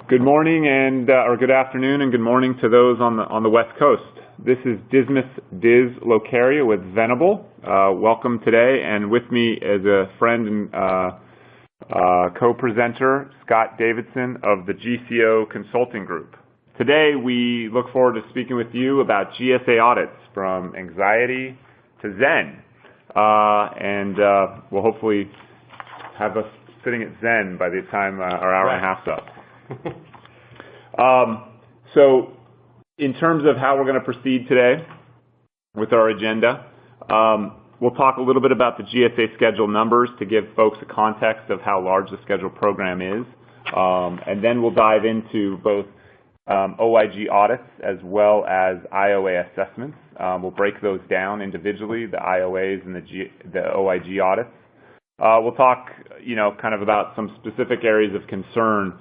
Good morning or good afternoon and good morning to those on the West Coast. This is Dismas Diz Locaria with Venable. Welcome today, and with me is a friend and co-presenter, Scott Davidson of the GCO Consulting Group. Today we look forward to speaking with you about GSA audits from anxiety to Zen. We'll hopefully have us sitting at Zen by the time our hour and a half's up. So in terms of how we're going to proceed today with our agenda, we'll talk a little bit about the GSA Schedule Numbers to give folks a context of how large the schedule program is. And then we'll dive into both OIG audits as well as IOA assessments. We'll break those down individually, the IOAs and the OIG audits. We'll talk, kind of about some specific areas of concern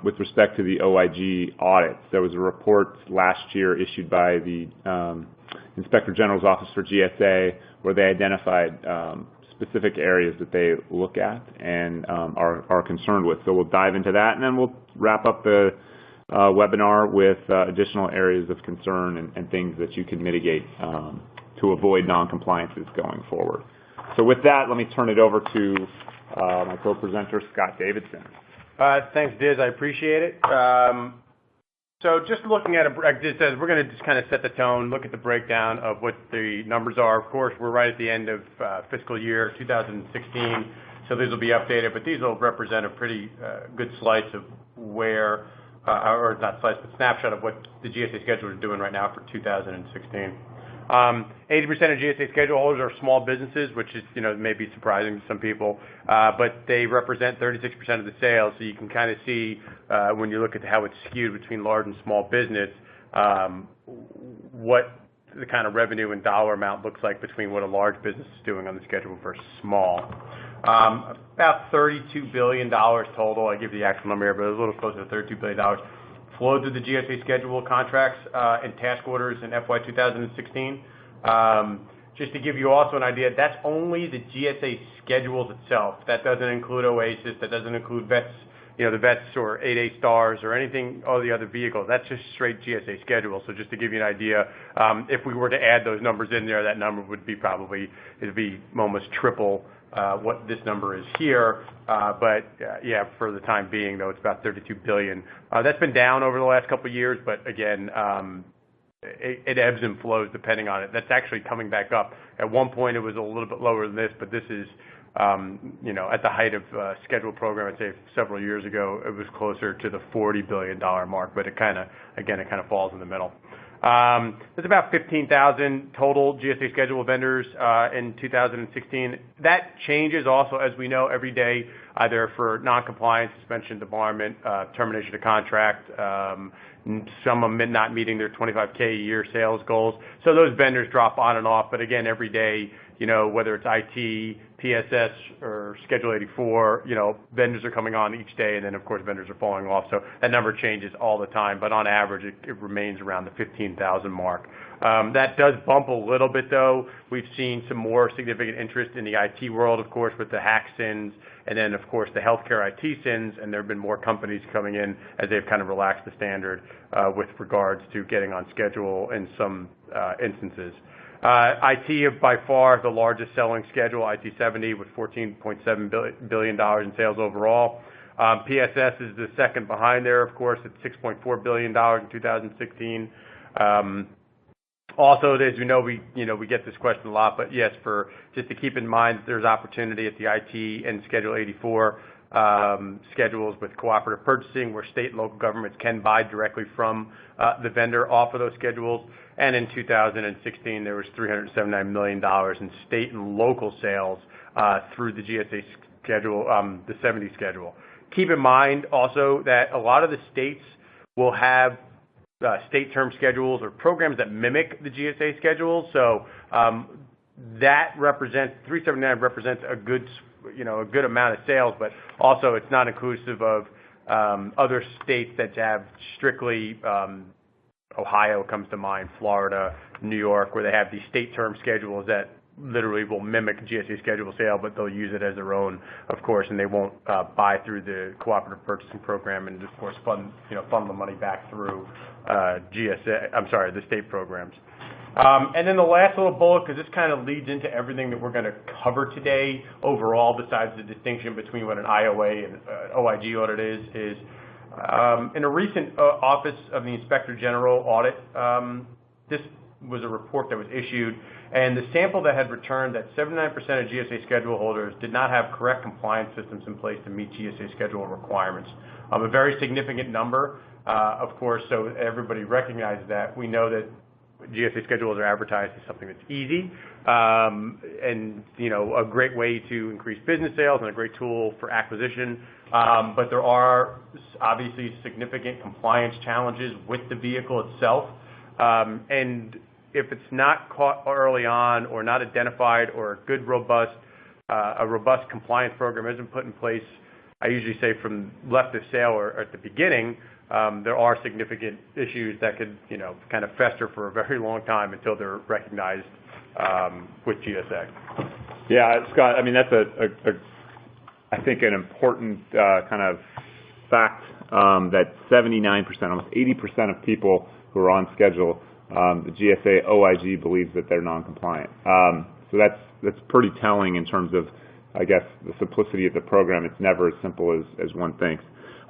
with respect to the OIG audits. There was a report last year issued by the Inspector General's Office for GSA where they identified specific areas that they look at and are concerned with. So we'll dive into that, and then we'll wrap up the webinar with additional areas of concern and things that you can mitigate to avoid non-compliances going forward. So with that, let me turn it over to my co-presenter, Scott Davidson. Thanks, Diz. I appreciate it. So just looking at we're going to just kind of set the tone, look at the breakdown of what the numbers are. Of course, we're right at the end of fiscal year 2016, so these will be updated, but these will represent a pretty good slice of where, or not slice, but snapshot of what the GSA schedule is doing right now for 2016. 80% of GSA schedule holders are small businesses, which is, may be surprising to some people, but they represent 36% of the sales. So you can kind of see when you look at how it's skewed between large and small business, what the kind of revenue and dollar amount looks like between what a large business is doing on the schedule versus small. About $32 billion total. I give the actual number here, but it's a little closer to $32 billion. Flowed through the GSA schedule contracts and task orders in FY 2016. Just to give you also an idea, that's only the GSA schedules itself. That doesn't include OASIS. That doesn't include vets, the vets or 8A stars or anything, all the other vehicles. That's just straight GSA schedule. So just to give you an idea, if we were to add those numbers in there, that number would be it'd be almost triple what this number is here, but for the time being, though, it's about $32 billion. That's been down over the last couple of years, but again, it ebbs and flows depending on it. That's actually coming back up. At one point, it was a little bit lower than this, but this is, at the height of schedule program, I'd say several years ago, it was closer to the $40 billion mark, but it kind of falls in the middle. There's about 15,000 total GSA schedule vendors in 2016. That changes also, as we know, every day, either for non-compliance, suspension, debarment, termination of contract, some of them not meeting their 25K a year sales goals. So those vendors drop on and off, but again, every day, whether it's IT, PSS, or Schedule 84, vendors are coming on each day, and then, of course, vendors are falling off. So that number changes all the time, but on average, it remains around the 15,000 mark. That does bump a little bit, though. We've seen some more significant interest in the IT world, of course, with the hack sins, and then, of course, the healthcare IT sins, and there have been more companies coming in as they've kind of relaxed the standard with regards to getting on schedule in some instances. IT, by far the largest selling schedule, IT 70 with $14.7 billion in sales overall. PSS is the second behind there, of course, at $6.4 billion in 2016. Also, as you know, we get this question a lot, but yes, just to keep in mind, there's opportunity at the IT and Schedule 84 schedules with cooperative purchasing, where state and local governments can buy directly from the vendor off of those schedules. And in 2016, there was $379 million in state and local sales through the GSA schedule, the 70 schedule. Keep in mind also that a lot of the states will have state term schedules or programs that mimic the GSA schedule. So that represents, 379 represents a good amount of sales, but also it's not inclusive of other states that have strictly, Ohio comes to mind, Florida, New York, where they have these state term schedules that literally will mimic GSA schedule sale, but they'll use it as their own, of course, and they won't buy through the cooperative purchasing program and, of course, funnel the money back through the state programs. And then the last little bullet, because this kind of leads into everything that we're going to cover today overall, besides the distinction between what an IOA and OIG audit is in a recent Office of the Inspector General audit, this was a report that was issued, and the sample that had returned that 79% of GSA schedule holders did not have correct compliance systems in place to meet GSA schedule requirements. A very significant number, of course, so everybody recognizes that. We know that GSA schedules are advertised as something that's easy and, a great way to increase business sales and a great tool for acquisition. But there are obviously significant compliance challenges with the vehicle itself. And if it's not caught early on or not identified or a robust compliance program isn't put in place, I usually say from left of sale or at the beginning, there are significant issues that could, kind of fester for a very long time until they're recognized with GSA. Yeah, Scott, I mean, that's I think an important kind of fact that 79%, almost 80% of people who are on schedule, the GSA OIG believes that they're non-compliant. So that's pretty telling in terms of, I guess, the simplicity of the program. It's never as simple as one thinks.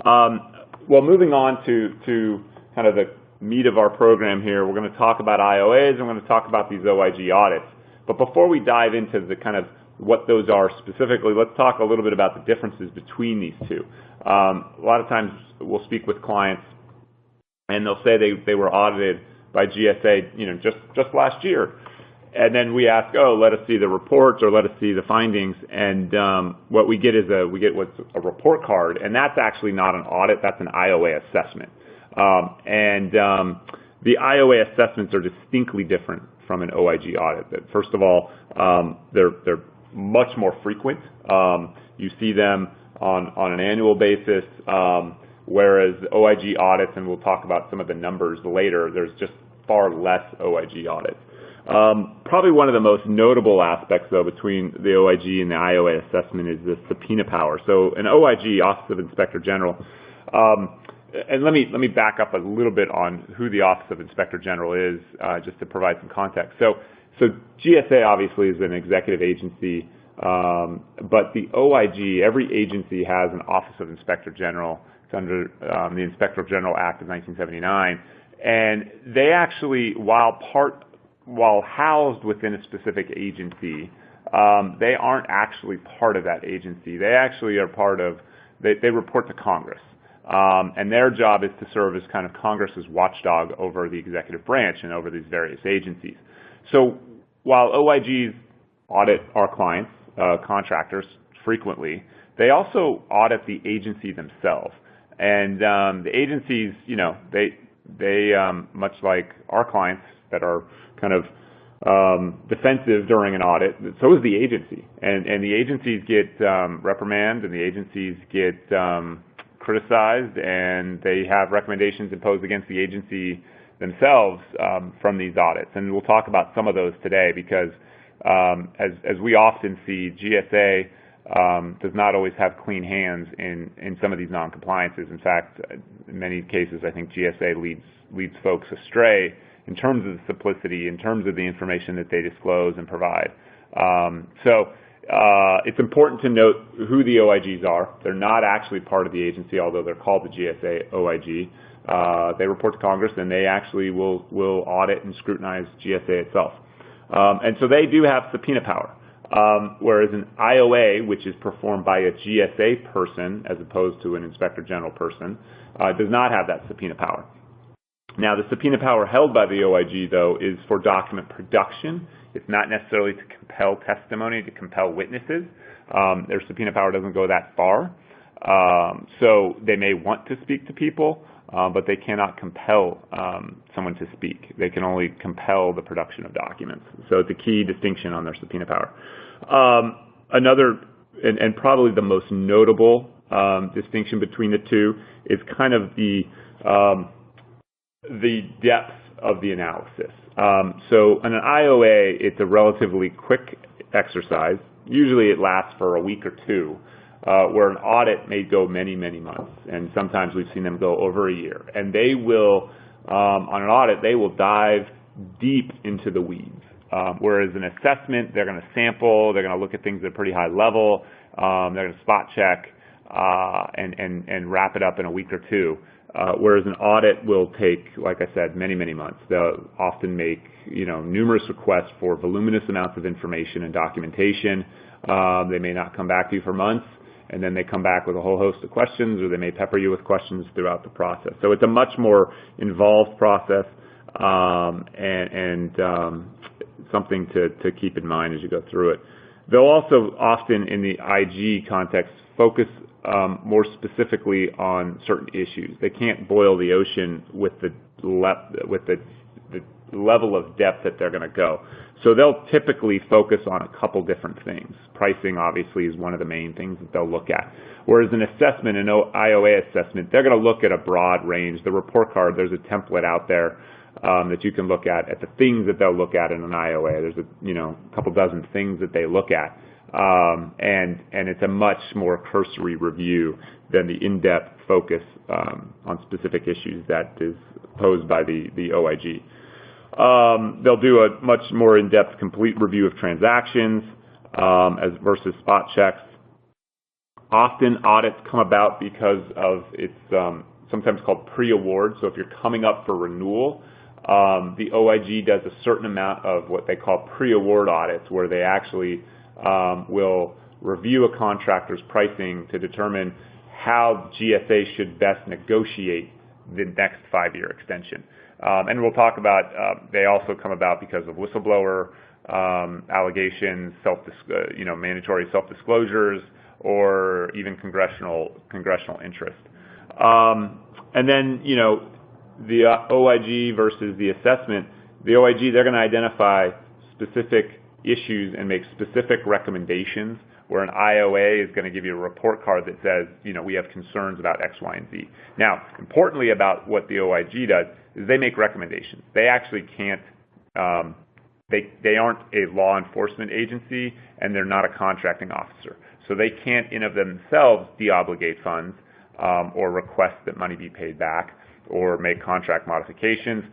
Well, moving on to kind of the meat of our program here, we're going to talk about IOAs and we're going to talk about these OIG audits. But before we dive into the kind of what those are specifically, let's talk a little bit about the differences between these two. A lot of times we'll speak with clients and they'll say they were audited by GSA, just last year. And then we ask, let us see the reports or let us see the findings. And what we get is what's a report card, and that's actually not an audit, that's an IOA assessment. The IOA assessments are distinctly different from an OIG audit. First of all, they're much more frequent. You see them on an annual basis, whereas OIG audits, and we'll talk about some of the numbers later, there's just far less OIG audits. Probably one of the most notable aspects, though, between the OIG and the IOA assessment is the subpoena power. So an OIG, Office of Inspector General, and let me back up a little bit on who the Office of Inspector General is, just to provide some context. So GSA obviously is an executive agency, but the OIG, every agency has an Office of Inspector General. It's under the Inspector General Act of 1979, and they actually, while housed within a specific agency, they aren't actually part of that agency. They actually are they report to Congress. And their job is to serve as kind of Congress's watchdog over the executive branch and over these various agencies. So while OIGs audit our clients, contractors, frequently, they also audit the agency themselves. And the agencies, they much like our clients that are kind of defensive during an audit, so is the agency. And the agencies get reprimanded, and the agencies get criticized, and they have recommendations imposed against the agency themselves from these audits. And we'll talk about some of those today because, as we often see, GSA does not always have clean hands in some of these non-compliances. In fact, in many cases, I think GSA leads folks astray in terms of the simplicity, in terms of the information that they disclose and provide. It's important to note who the OIGs are. They're not actually part of the agency, although they're called the GSA OIG. They report to Congress, and they actually will audit and scrutinize GSA itself. And so they do have subpoena power, whereas an IOA, which is performed by a GSA person as opposed to an Inspector General person, does not have that subpoena power. Now, the subpoena power held by the OIG, though, is for document production. It's not necessarily to compel testimony, to compel witnesses. Their subpoena power doesn't go that far. So they may want to speak to people, but they cannot compel someone to speak. They can only compel the production of documents. So it's a key distinction on their subpoena power. Another, and probably the most notable distinction between the two is kind of the depth of the analysis. So in an IOA, it's a relatively quick exercise. Usually it lasts for a week or two, where an audit may go many, many months, and sometimes we've seen them go over a year. And they will, on an audit, they will dive deep into the weeds. Whereas an assessment, they're going to sample, they're going to look at things at a pretty high level, they're going to spot check, and wrap it up in a week or two. Whereas an audit will take, like I said, many, many months. They'll often make, numerous requests for voluminous amounts of information and documentation. They may not come back to you for months, and then they come back with a whole host of questions, or they may pepper you with questions throughout the process. So it's a much more involved process, and something to keep in mind as you go through it. They'll also often, in the IG context, focus more specifically on certain issues. They can't boil the ocean with the level of depth that they're going to go. So they'll typically focus on a couple different things. Pricing, obviously, is one of the main things that they'll look at. Whereas an assessment, an IOA assessment, they're going to look at a broad range. The report card, there's a template out there that you can look at the things that they'll look at in an IOA. There's a couple dozen things that they look at. And it's a much more cursory review than the in-depth focus on specific issues that is posed by the OIG. They'll do a much more in-depth complete review of transactions as versus spot checks. Often audits come about because of it's sometimes called pre-award. So if you're coming up for renewal, the OIG does a certain amount of what they call pre-award audits, where they actually will review a contractor's pricing to determine how GSA should best negotiate the next 5-year extension. And we'll talk about, they also come about because of whistleblower allegations, mandatory self-disclosures, or even congressional interest. And then, the OIG versus the assessment, the OIG, they're going to identify specific issues and make specific recommendations, where an IOA is going to give you a report card that says, we have concerns about X, Y, and Z. Now, importantly about what the OIG does is they make recommendations. They actually can't, they aren't a law enforcement agency, and they're not a contracting officer. So they can't in of themselves deobligate funds or request that money be paid back, or make contract modifications,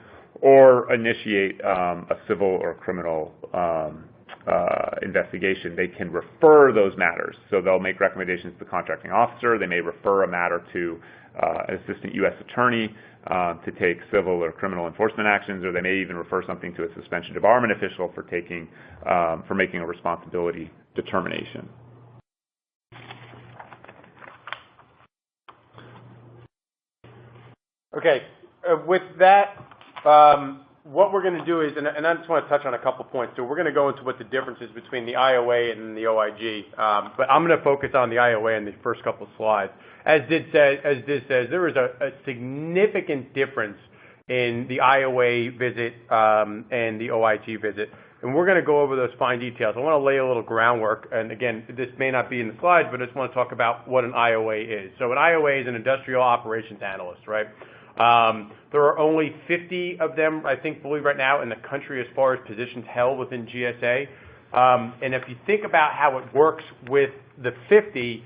or initiate a civil or criminal investigation. They can refer those matters. So they'll make recommendations to the contracting officer. They may refer a matter to an assistant U.S. attorney to take civil or criminal enforcement actions, or they may even refer something to a suspension debarment official for making a responsibility determination. Okay, with that, what we're going to do is, and I just want to touch on a couple points. So we're going to go into what the difference is between the IOA and the OIG, but I'm going to focus on the IOA in the first couple of slides. As Diz says, there is a significant difference in the IOA visit and the OIG visit, and we're going to go over those fine details. I want to lay a little groundwork, and again, this may not be in the slides, but I just want to talk about what an IOA is. So an IOA is an industrial operations analyst, right? There are only 50 of them, I believe right now in the country as far as positions held within GSA. And if you think about how it works with the 50,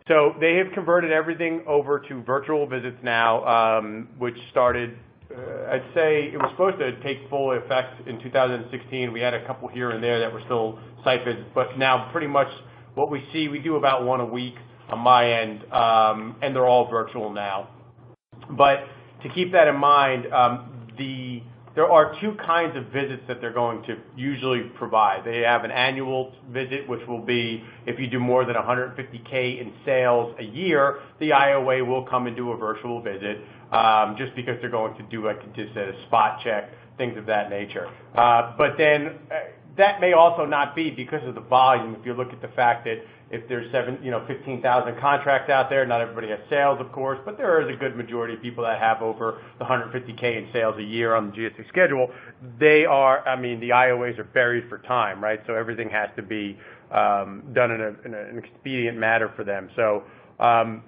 so they have converted everything over to virtual visits now, which started, I'd say it was supposed to take full effect in 2016. We had a couple here and there that were still site visits, but now pretty much what we see, we do about one a week on my end, and they're all virtual now. But to keep that in mind, there are two kinds of visits that they're going to usually provide. They have an annual visit, which will be if you do more than $150K in sales a year, the IOA will come and do a virtual visit, just because they're going to do, like just a spot check, things of that nature. But then that may also not be because of the volume. If you look at the fact that if there's 15,000 contracts out there, not everybody has sales, of course, but there is a good majority of people that have over the 150K in sales a year on the GSA schedule. The IOAs are buried for time, right? So everything has to be done in an expedient manner for them. So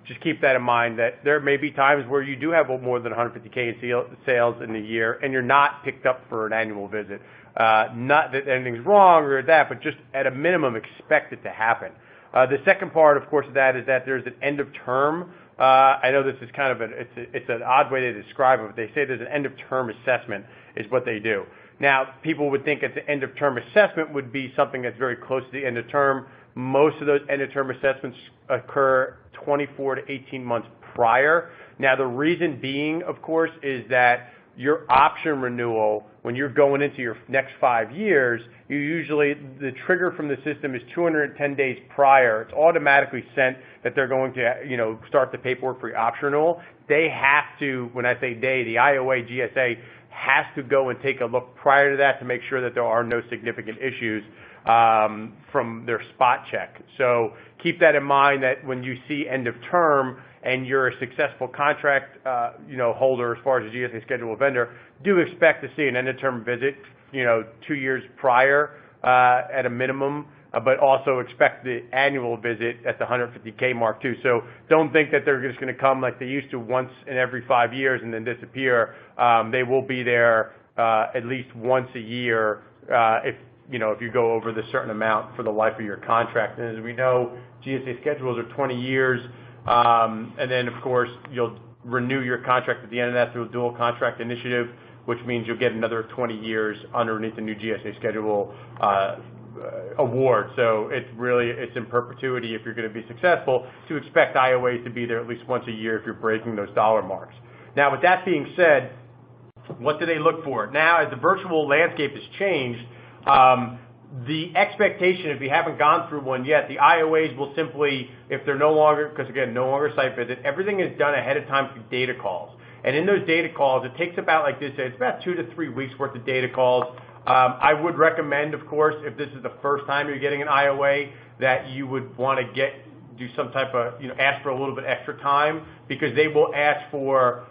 just keep that in mind, that there may be times where you do have more than 150K in sales in a year and you're not picked up for an annual visit. Not that anything's wrong or that, but just at a minimum expect it to happen. The second part, of course, of that is that there's an end of term. I know this is kind of it's an odd way to describe it, but they say there's an end of term assessment is what they do. Now, people would think that the end of term assessment would be something that's very close to the end of term. Most of those end of term assessments occur 24 to 18 months prior. Now, the reason being, of course, is that your option renewal, when you're going into your next 5 years, you usually, the trigger from the system is 210 days prior. It's automatically sent that they're going to, start the paperwork for your option renewal. They have to, when I say they, the IOA, GSA, has to go and take a look prior to that to make sure that there are no significant issues from their spot check. So keep that in mind, that when you see end of term and you're a successful contract holder as far as a GSA schedule vendor, do expect to see an end of term visit 2 years prior at a minimum, but also expect the annual visit at the 150K mark too. So don't think that they're just going to come like they used to once in every 5 years and then disappear. They will be there at least once a year if you go over the certain amount for the life of your contract. And as we know, GSA schedules are 20 years. And then, of course, you'll renew your contract at the end of that through a dual contract initiative, which means you'll get another 20 years underneath the new GSA schedule award. So it's in perpetuity if you're going to be successful to expect IOAs to be there at least once a year if you're breaking those dollar marks. Now, with that being said, what do they look for? Now, as the virtual landscape has changed, the expectation, if you haven't gone through one yet, the IOAs will simply, if they're no longer site visit, everything is done ahead of time through data calls. And in those data calls, it takes about, like this, it's about 2 to 3 weeks worth of data calls. I would recommend, of course, if this is the first time you're getting an IOA, that you would want to do some type of, ask for a little bit extra time, because they will ask for,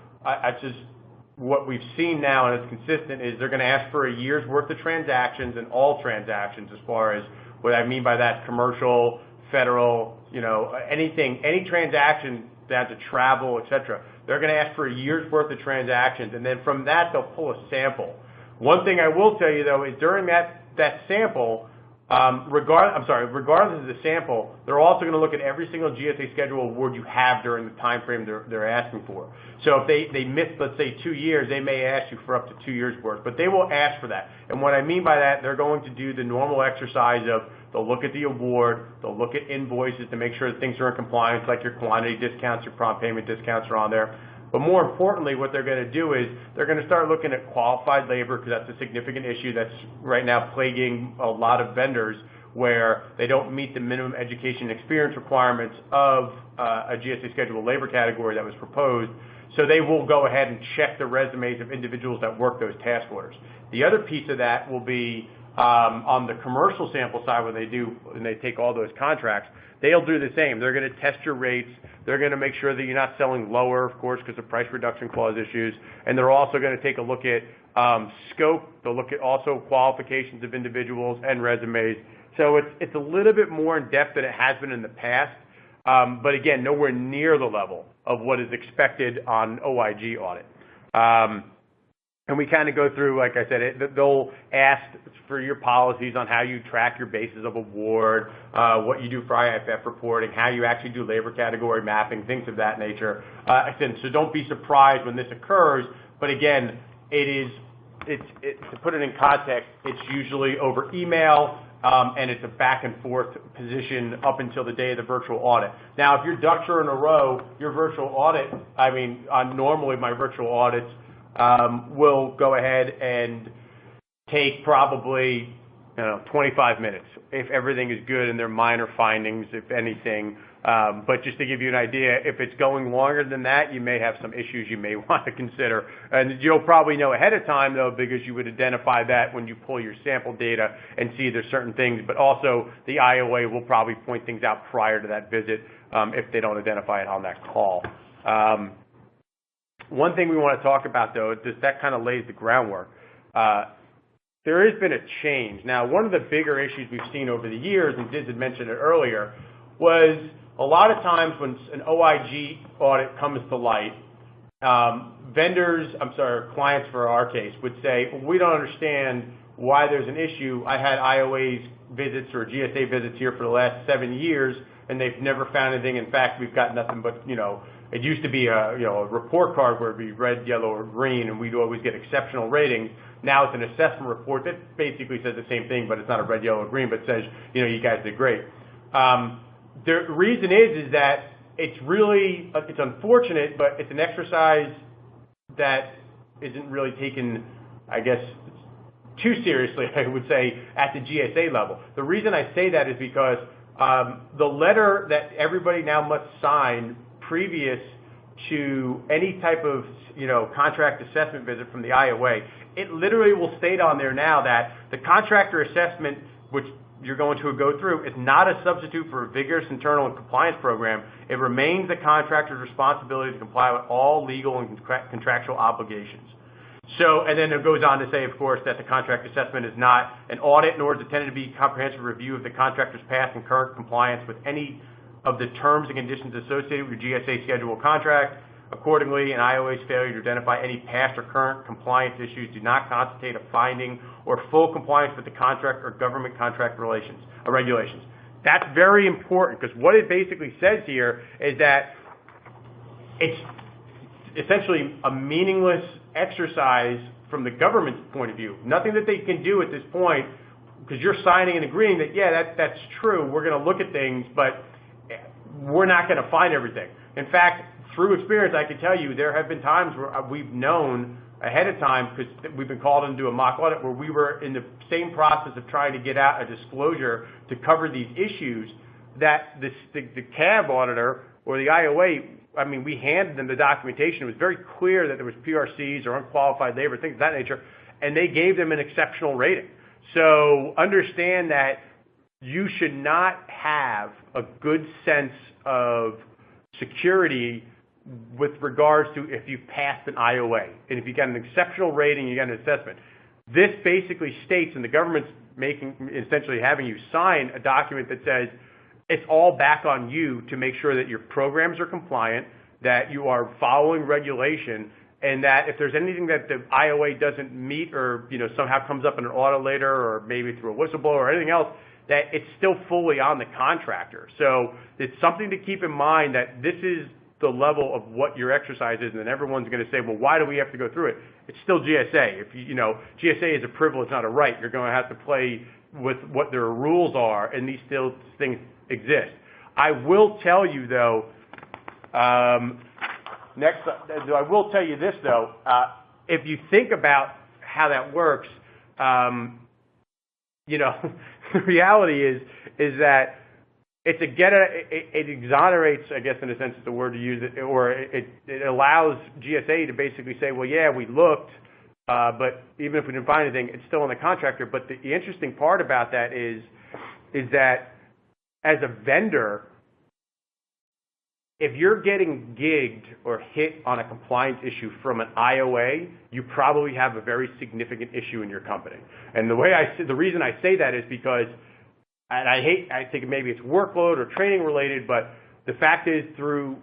what we've seen now, and it's consistent, is they're going to ask for a year's worth of transactions, and all transactions, as far as what I mean by that, commercial, federal, any transaction down to travel, etc. They're going to ask for a year's worth of transactions, and then from that they'll pull a sample. One thing I will tell you though is during that sample, regardless of the sample, they're also going to look at every single GSA schedule award you have during the time frame they're asking for. So if they miss, let's say, 2 years, they may ask you for up to 2 years worth, but they will ask for that. And what I mean by that, they're going to do the normal exercise of they'll look at the award, they'll look at invoices to make sure that things are in compliance, like your quantity discounts, your prompt payment discounts are on there. But more importantly, what they're going to do is they're going to start looking at qualified labor, because that's a significant issue that's right now plaguing a lot of vendors, where they don't meet the minimum education and experience requirements of a GSA scheduled labor category that was proposed. So they will go ahead and check the resumes of individuals that work those task orders. The other piece of that will be on the commercial sample side, when they take all those contracts, they'll do the same. They're going to test your rates. They're going to make sure that you're not selling lower, of course, because of price reduction clause issues. And they're also going to take a look at scope. They'll look at also qualifications of individuals and resumes. So it's a little bit more in depth than it has been in the past. But again, nowhere near the level of what is expected on OIG audit. And we kind of go through, like I said, they'll ask for your policies on how you track your basis of award, what you do for IFF reporting, how you actually do labor category mapping, things of that nature. So don't be surprised when this occurs. But again, to put it in context, it's usually over email, and it's a back and forth position up until the day of the virtual audit. Now, if your ducks are in a row, your virtual audit, normally my virtual audits will go ahead and take probably 25 minutes if everything is good and there are minor findings, if anything. But just to give you an idea, if it's going longer than that, you may have some issues you may want to consider. And you'll probably know ahead of time, though, because you would identify that when you pull your sample data and see there's certain things. But also, the IOA will probably point things out prior to that visit if they don't identify it on that call. One thing we want to talk about, though, is that kind of lays the groundwork. There has been a change. Now, one of the bigger issues we've seen over the years, and Diz had mentioned it earlier, was a lot of times when an OIG audit comes to light, clients for our case would say, well, we don't understand why there's an issue. I had IOA's visits or GSA visits here for the last 7 years, and they've never found anything. In fact, we've got nothing but, it used to be a report card where it'd be red, yellow, or green, and we'd always get exceptional ratings. Now it's an assessment report that basically says the same thing, but it's not a red, yellow, or green, but says, you guys did great. The reason is that it's unfortunate, but it's an exercise that isn't really taken, I guess, too seriously, I would say, at the GSA level. The reason I say that is because the letter that everybody now must sign previous to any type of, contract assessment visit from the IOA, it literally will state on there now that the contractor assessment, which you're going to go through, is not a substitute for a vigorous internal and compliance program. It remains the contractor's responsibility to comply with all legal and contractual obligations. So, and then it goes on to say, of course, that the contract assessment is not an audit, nor is it intended to be a comprehensive review of the contractor's past and current compliance with any of the terms and conditions associated with your GSA schedule contract. Accordingly, an IOA's failure to identify any past or current compliance issues do not constitute a finding or full compliance with the contract or government contract regulations. That's very important, because what it basically says here is that it's essentially a meaningless exercise from the government's point of view. Nothing that they can do at this point, because you're signing and agreeing that, yeah, that's true, we're going to look at things, but we're not going to find everything. In fact, through experience, I can tell you there have been times where we've known ahead of time, because we've been called into a mock audit, where we were in the same process of trying to get out a disclosure to cover these issues, that the CAB auditor or the IOA, we handed them the documentation. It was very clear that there was PRCs or unqualified labor, things of that nature, and they gave them an exceptional rating. So understand that you should not have a good sense of security with regards to if you passed an IOA. And if you got an exceptional rating, you got an assessment. This basically states, and the government's essentially having you sign a document that says it's all back on you to make sure that your programs are compliant, that you are following regulation, and that if there's anything that the IOA doesn't meet or somehow comes up in an audit later or maybe through a whistleblower or anything else, that it's still fully on the contractor. So it's something to keep in mind, that this is the level of what your exercise is, and then everyone's going to say, well, why do we have to go through it? It's still GSA. If GSA is a privilege, not a right. You're going to have to play with what their rules are, and these things exist. I will tell you, though, I will tell you this, though. If you think about how that works, the reality is that it exonerates, I guess, in a sense is the word to use, or it allows GSA to basically say, well, yeah, we looked, but even if we didn't find anything, it's still on the contractor. But the interesting part about that is that as a vendor, if you're getting gigged or hit on a compliance issue from an IOA, you probably have a very significant issue in your company. And the reason I say that is because, and I think maybe it's workload or training related, but the fact is, through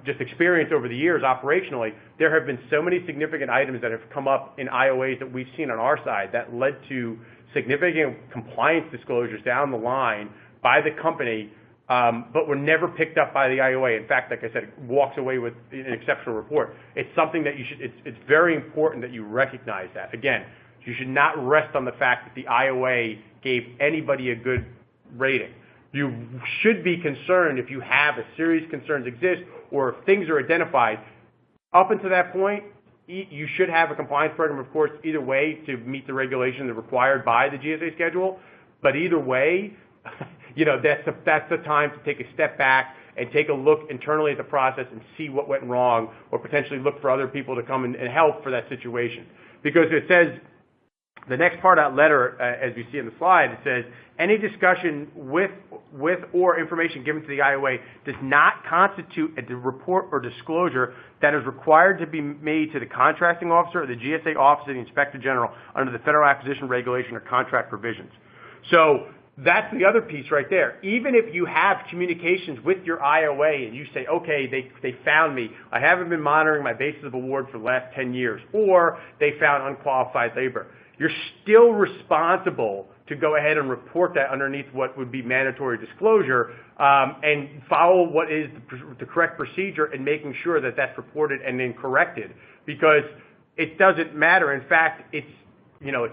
just experience over the years operationally, there have been so many significant items that have come up in IOAs that we've seen on our side that led to significant compliance disclosures down the line by the company, but were never picked up by the IOA. In fact, like I said, it walks away with an exceptional report. It's something that it's very important that you recognize that. Again, you should not rest on the fact that the IOA gave anybody a good rating. You should be concerned if you have a serious concerns exist, or if things are identified. Up until that point, you should have a compliance program, of course, either way, to meet the regulations required by the GSA schedule. But either way, that's the time to take a step back and take a look internally at the process and see what went wrong, or potentially look for other people to come and help for that situation. Because it says, the next part of that letter, as you see in the slide, it says, any discussion with or information given to the IOA does not constitute a report or disclosure that is required to be made to the contracting officer or the GSA office of the Inspector General under the Federal Acquisition Regulation or contract provisions. So that's the other piece right there. Even if you have communications with your IOA and you say, okay, they found me, I haven't been monitoring my basis of award for the last 10 years, or they found unqualified labor, you're still responsible to go ahead and report that underneath what would be mandatory disclosure, and follow what is the correct procedure in making sure that that's reported and then corrected, because it doesn't matter. In fact, it's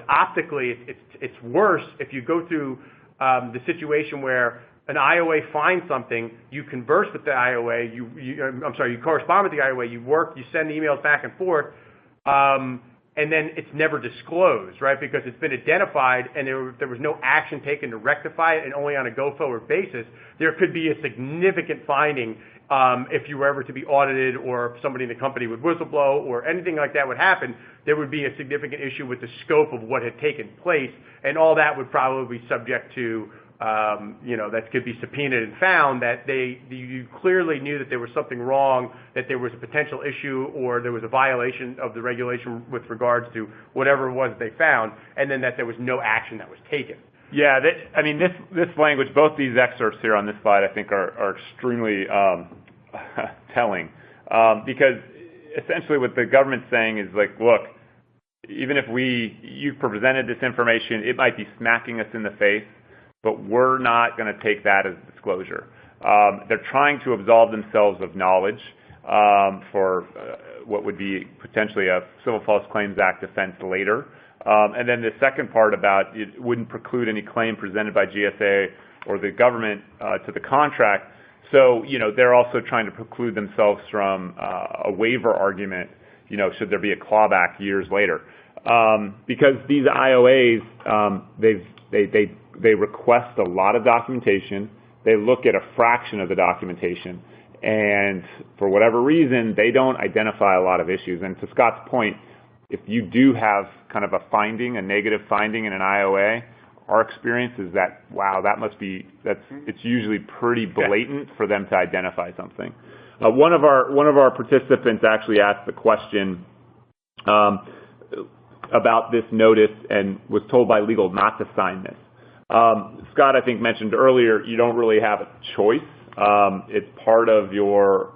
optically, it's worse if you go through the situation where an IOA finds something, you converse with the IOA, you correspond with the IOA, you send emails back and forth, and then it's never disclosed, right? Because it's been identified and there was no action taken to rectify it, and only on a go-forward basis, there could be a significant finding if you were ever to be audited, or if somebody in the company would whistleblow, or anything like that would happen. There would be a significant issue with the scope of what had taken place, and all that would probably be subject to, that could be subpoenaed and found that you clearly knew that there was something wrong, that there was a potential issue, or there was a violation of the regulation with regards to whatever it was they found, and then that there was no action that was taken. Yeah, this language, both these excerpts here on this slide, I think are extremely telling, because essentially what the government's saying is like, look, even if you presented this information, it might be smacking us in the face, but we're not going to take that as disclosure. They're trying to absolve themselves of knowledge for what would be potentially a Civil False Claims Act offense later. And then the second part about it wouldn't preclude any claim presented by GSA or the government to the contract. So, they're also trying to preclude themselves from a waiver argument, should there be a clawback years later. Because these IOAs, they request a lot of documentation. They look at a fraction of the documentation. And for whatever reason, they don't identify a lot of issues. And to Scott's point, if you do have kind of a negative finding in an IOA, our experience is that, wow, it's usually pretty blatant for them to identify something. One of our participants actually asked the question about this notice and was told by legal not to sign this. Scott, I think, mentioned earlier, you don't really have a choice. It's part of your,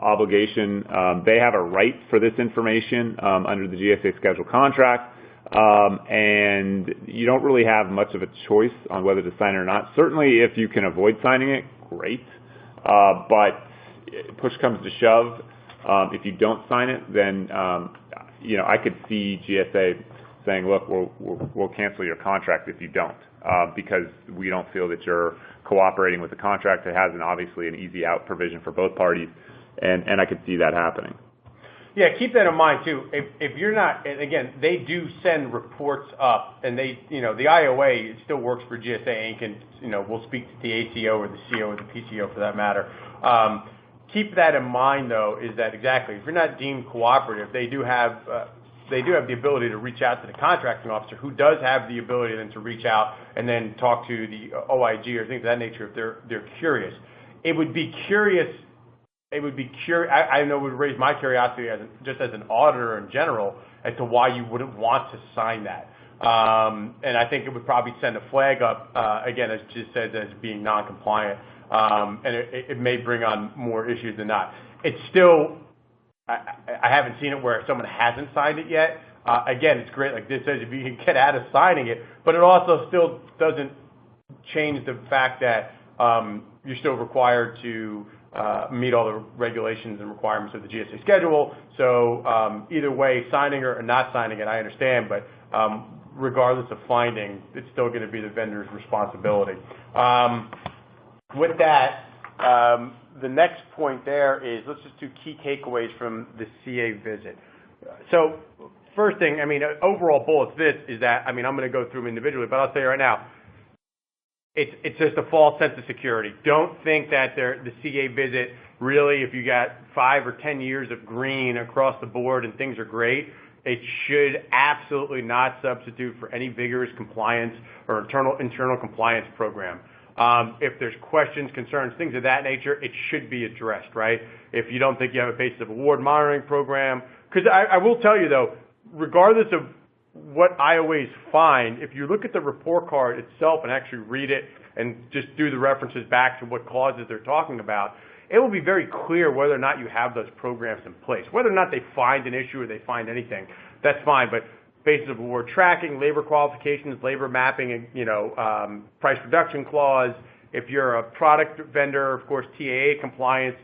obligation. They have a right for this information under the GSA schedule contract, and you don't really have much of a choice on whether to sign it or not. Certainly, if you can avoid signing it, great. But push comes to shove, if you don't sign it, then I could see GSA saying, look, we'll cancel your contract if you don't, because we don't feel that you're cooperating with the contract. It has obviously an easy out provision for both parties, and I could see that happening. Yeah, keep that in mind too. If you're not, and again, they do send reports up, and the IOA, it still works for GSA Inc., and we'll speak to the ACO or the CO or the PCO for that matter. Keep that in mind though, is that exactly, if you're not deemed cooperative, they do have the ability to reach out to the contracting officer, who does have the ability then to reach out and then talk to the OIG or things of that nature if they're curious. I know it would raise my curiosity just as an auditor in general as to why you wouldn't want to sign that. And I think it would probably send a flag up, again, as just said, as being non-compliant. And it may bring on more issues than not. It's still, I haven't seen it where someone hasn't signed it yet. Again, it's great, like this says, if you can get out of signing it, but it also still doesn't change the fact that you're still required to meet all the regulations and requirements of the GSA schedule. So either way, signing or not signing it, I understand, but regardless of finding, it's still going to be the vendor's responsibility. With that, the next point there is, let's just do key takeaways from the CA visit. So first thing, overall bullets this is that, I'm going to go through them individually, but I'll say right now, it's just a false sense of security. Don't think that the CA visit really, if you got 5 or 10 years of green across the board and things are great, it should absolutely not substitute for any vigorous compliance or internal compliance program. If there's questions, concerns, things of that nature, it should be addressed, right? If you don't think you have a basis of award monitoring program, because I will tell you though, regardless of what IOAs find, if you look at the report card itself and actually read it and just do the references back to what clauses they're talking about, it will be very clear whether or not you have those programs in place. Whether or not they find an issue or they find anything, that's fine. But basis of award tracking, labor qualifications, labor mapping, and price reduction clause. If you're a product vendor, of course, TAA compliance.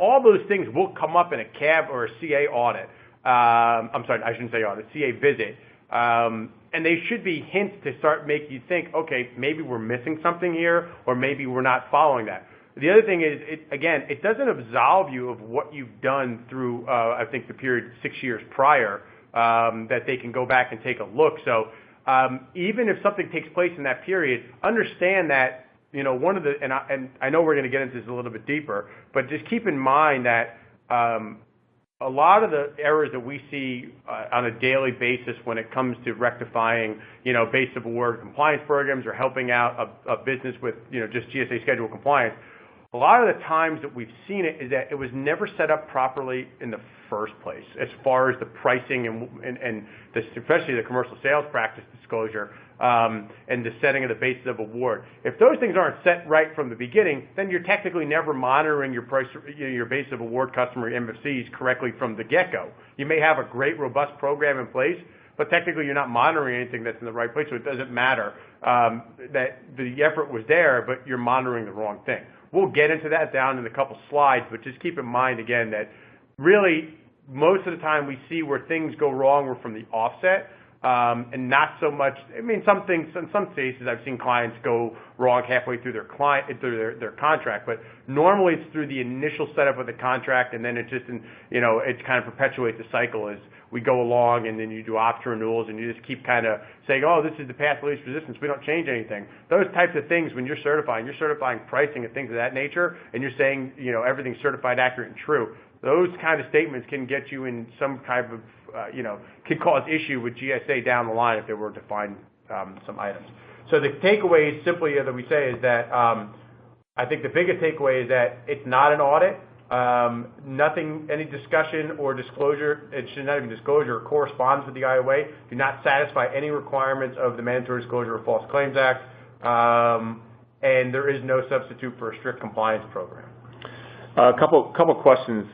All those things will come up in a CAB or a CA audit. I'm sorry, I shouldn't say audit, CA visit. And they should be hints to start making you think, okay, maybe we're missing something here, or maybe we're not following that. The other thing is, it doesn't absolve you of what you've done through, I think, the period 6 years prior, that they can go back and take a look. So even if something takes place in that period, understand that, one of the, and I know we're going to get into this a little bit deeper, but just keep in mind that a lot of the errors that we see on a daily basis when it comes to rectifying, base of award compliance programs or helping out a business with, just GSA schedule compliance, a lot of the times that we've seen it is that it was never set up properly in the first place as far as the pricing and especially the commercial sales practice disclosure and the setting of the basis of award. If those things aren't set right from the beginning, then you're technically never monitoring your price, your basis of award customer MFCs correctly from the get-go. You may have a great, robust program in place, but technically you're not monitoring anything that's in the right place, so it doesn't matter that the effort was there, but you're monitoring the wrong thing. We'll get into that down in a couple slides, but just keep in mind, again, that really most of the time we see where things go wrong were from the offset, and not so much. I mean, some things in some cases I've seen clients go wrong halfway through their contract, but normally it's through the initial setup of the contract, and then it just it kind of perpetuates the cycle as we go along, and then you do option renewals, and you just keep kind of saying, oh, this is the path of least resistance, we don't change anything. Those types of things, when you're certifying pricing and things of that nature, and you're saying everything's certified, accurate, and true. Those kind of statements can get you in some type of, could cause issue with GSA down the line if they were to find some items. So the takeaway simply that we say is that I think the biggest takeaway is that it's not an audit. Any discussion or disclosure, it should not even disclosure or corresponds with the IOA, do not satisfy any requirements of the Mandatory Disclosure of False Claims Act, and there is no substitute for a strict compliance program. A couple questions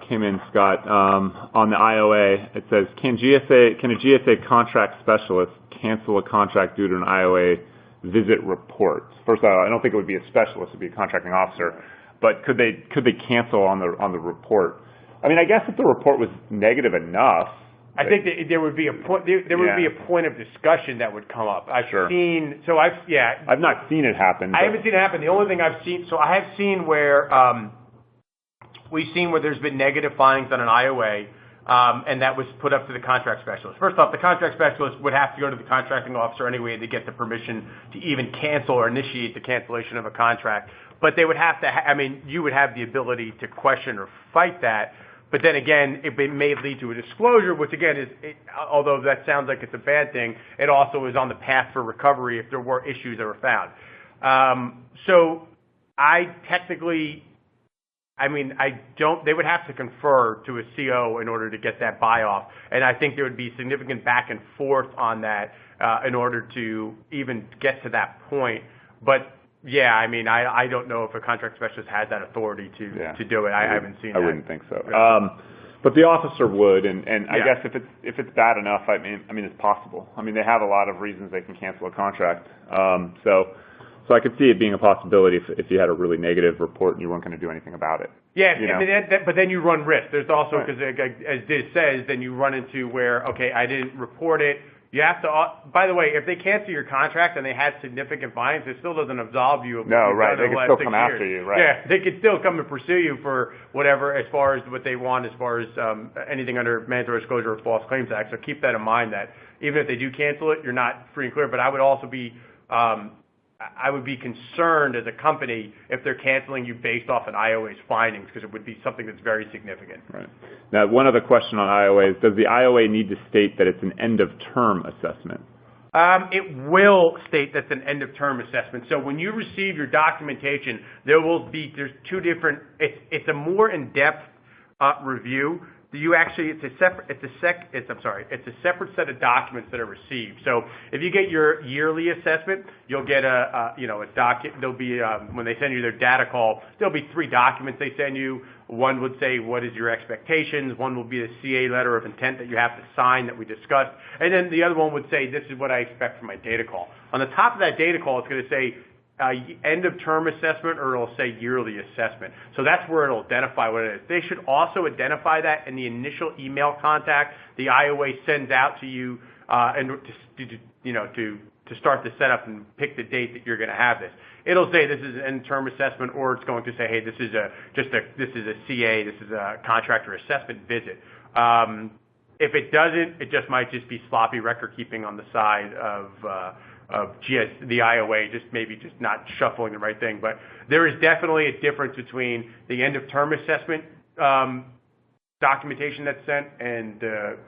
came in, Scott, on the IOA. It says, can a GSA contract specialist cancel a contract due to an IOA visit report? First of all, I don't think it would be a specialist; it would be a contracting officer. But could they cancel on the report? I mean, I guess if the report was negative enough, I think that there would be a point. There would be a point of discussion that would come up. I've not seen it happen. I haven't seen it happen. The only thing I've seen, so I have seen where we've seen where there's been negative findings on an IOA, and that was put up to the contract specialist. First off, the contract specialist would have to go to the contracting officer anyway to get the permission to even cancel or initiate the cancellation of a contract. But they would have to, you would have the ability to question or fight that. But then again, it may lead to a disclosure, which again although that sounds like it's a bad thing, it also is on the path for recovery if there were issues that were found. So I technically, they would have to confer to a CO in order to get that buy-off. And I think there would be significant back and forth on that in order to even get to that point. But yeah, I don't know if a contract specialist has that authority to do it. I haven't seen that. I wouldn't think so. But the officer would, and I guess if it's bad enough, it's possible. They have a lot of reasons they can cancel a contract. So I could see it being a possibility if you had a really negative report and you weren't going to do anything about it. Yeah, but then you run risk. There's also, because as Diz says, then you run into where, okay, I didn't report it. You have to, by the way, if they cancel your contract and they had significant fines, it still doesn't absolve you of what you've done. They can still come after you, right? Yeah, they could still come and pursue you for whatever, as far as what they want, as far as anything under Mandatory Disclosure of False Claims Act. So keep that in mind, that even if they do cancel it, you're not free and clear. But I would also be, I would be concerned as a company if they're canceling you based off an IOA's findings, because it would be something that's very significant. Right. Now, one other question on IOA is, does the IOA need to state that it's an end-of-term assessment? It will state that's an end-of-term assessment. So when you receive your documentation, there's two different, it's a more in-depth review it's a separate set of documents that are received. So if you get your yearly assessment, you'll get a there'll be when they send you their data call, there'll be 3 documents they send you. One would say, what is your expectations? One will be the CA letter of intent that you have to sign that we discussed. And then the other one would say, this is what I expect from my data call. On the top of that data call, it's going to say end of term assessment, or it'll say yearly assessment. So that's where it'll identify what it is. They should also identify that in the initial email contact the IOA sends out to you, and to start the setup and pick the date that you're going to have this. It'll say this is an end-term assessment, or it's going to say, hey, this is a CA, this is a contractor assessment visit. If it doesn't, it might be sloppy record keeping on the side of the IOA, maybe not shuffling the right thing. But there is definitely a difference between the end-of-term assessment documentation that's sent and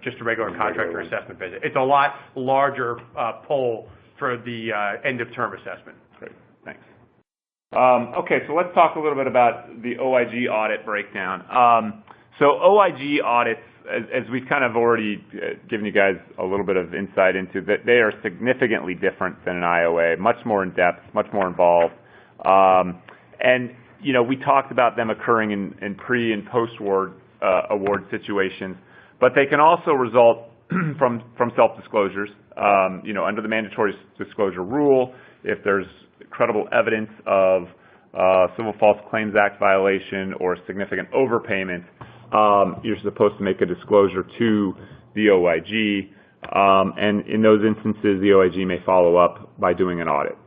just a regular contractor assessment visit. It's a lot larger pull for the end-of-term assessment. Great, thanks. Okay, so let's talk a little bit about the OIG audit breakdown. So OIG audits, as we've kind of already given you guys a little bit of insight into, that they are significantly different than an IOA, much more in depth, much more involved. And, we talked about them occurring in pre and post-award award situations, but they can also result from self-disclosures, under the mandatory disclosure rule. If there's credible evidence of Civil False Claims Act violation or significant overpayment, you're supposed to make a disclosure to the OIG, and in those instances, the OIG may follow up by doing an audit.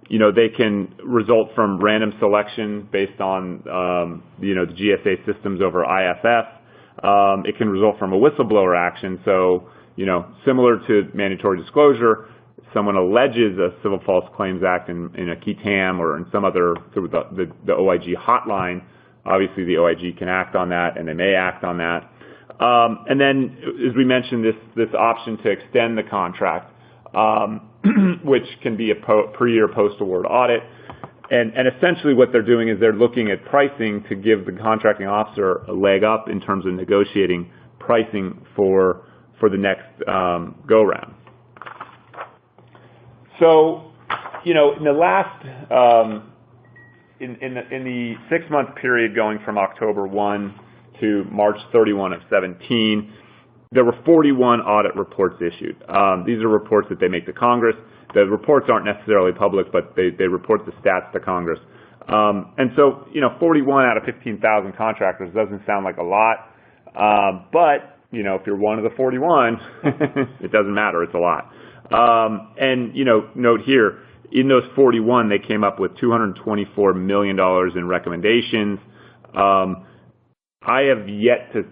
They can result from random selection based on, the GSA systems over IFF. It can result from a whistleblower action. So, similar to mandatory disclosure, someone alleges a Civil False Claims Act in a key TAM or in some other, through the OIG hotline. Obviously, the OIG can act on that, and they may act on that. And then, as we mentioned, this option to extend the contract, which can be a pre or post-award audit. And essentially what they're doing is they're looking at pricing to give the contracting officer a leg up in terms of negotiating pricing for the next go-round. So, in the last in the 6-month period going from October 1 to March 31 of 17, there were 41 audit reports issued. These are reports that they make to Congress. The reports aren't necessarily public, but they report the stats to Congress. And so, 41 out of 15,000 contractors doesn't sound like a lot, but, if you're one of the 41, it doesn't matter, it's a lot. And, note here, in those 41, they came up with $224 million in recommendations. I have yet to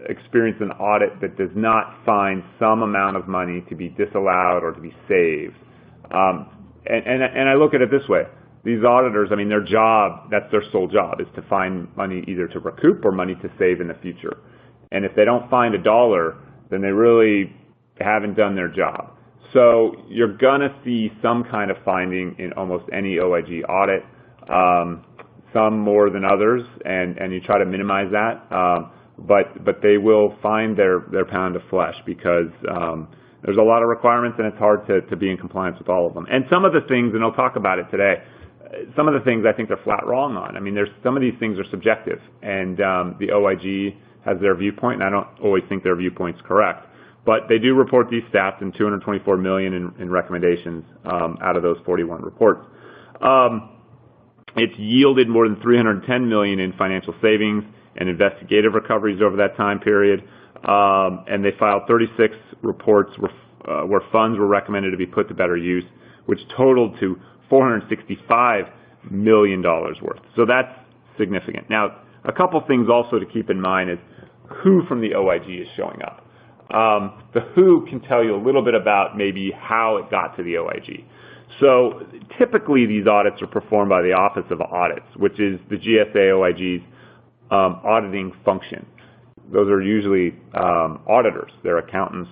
experience an audit that does not find some amount of money to be disallowed or to be saved. And I look at it this way. These auditors, their job, that's their sole job, is to find money either to recoup or money to save in the future. And if they don't find a dollar, then they really haven't done their job. So you're going to see some kind of finding in almost any OIG audit, some more than others, and you try to minimize that. But they will find their pound of flesh because there's a lot of requirements and it's hard to be in compliance with all of them. And some of the things, and I'll talk about it today, some of the things I think they're flat wrong on. Some of these things are subjective, and the OIG has their viewpoint, and I don't always think their viewpoint's correct. But they do report these stats and $224 million in recommendations out of those 41 reports. It's yielded more than $310 million in financial savings and investigative recoveries over that time period. And they filed 36 reports where funds were recommended to be put to better use, which totaled to $465 million worth. So that's significant. Now, a couple things also to keep in mind is who from the OIG is showing up. The who can tell you a little bit about maybe how it got to the OIG. So typically these audits are performed by the Office of Audits, which is the GSA OIG's auditing function. Those are usually auditors, they're accountants.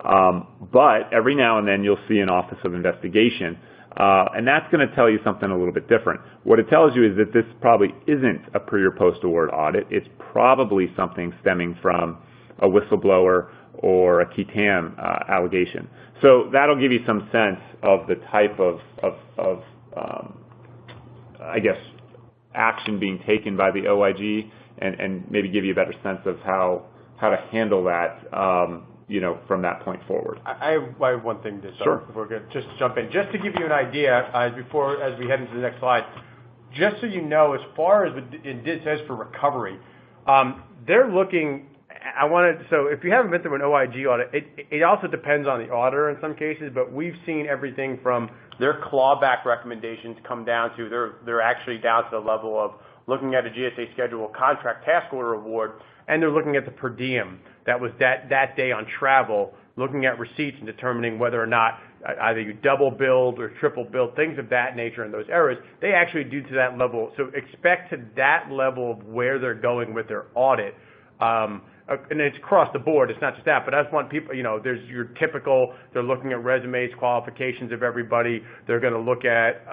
But every now and then you'll see an Office of Investigation And that's going to tell you something a little bit different. What it tells you is that this probably isn't a pre or post award audit. It's probably something stemming from a whistleblower or a key TAM allegation. So that'll give you some sense of the type of I guess, action being taken by the OIG, and maybe give you a better sense of how to handle that, from that point forward. I have one thing to say before we just jump in. Just to give you an idea, as we head into the next slide, just so you know, as far as it says for recovery, they're looking. So if you haven't been through an OIG audit, it also depends on the auditor in some cases, but we've seen everything from their clawback recommendations come down to they're actually down to the level of looking at a GSA schedule contract task order award, and they're looking at the per diem that was that day on travel, looking at receipts and determining whether or not either you double billed or triple billed, things of that nature in those errors. They actually do to that level. So expect to that level of where they're going with their audit. And it's across the board. It's not just that, but I just want people, there's your typical, they're looking at resumes, qualifications of everybody. They're going to look at,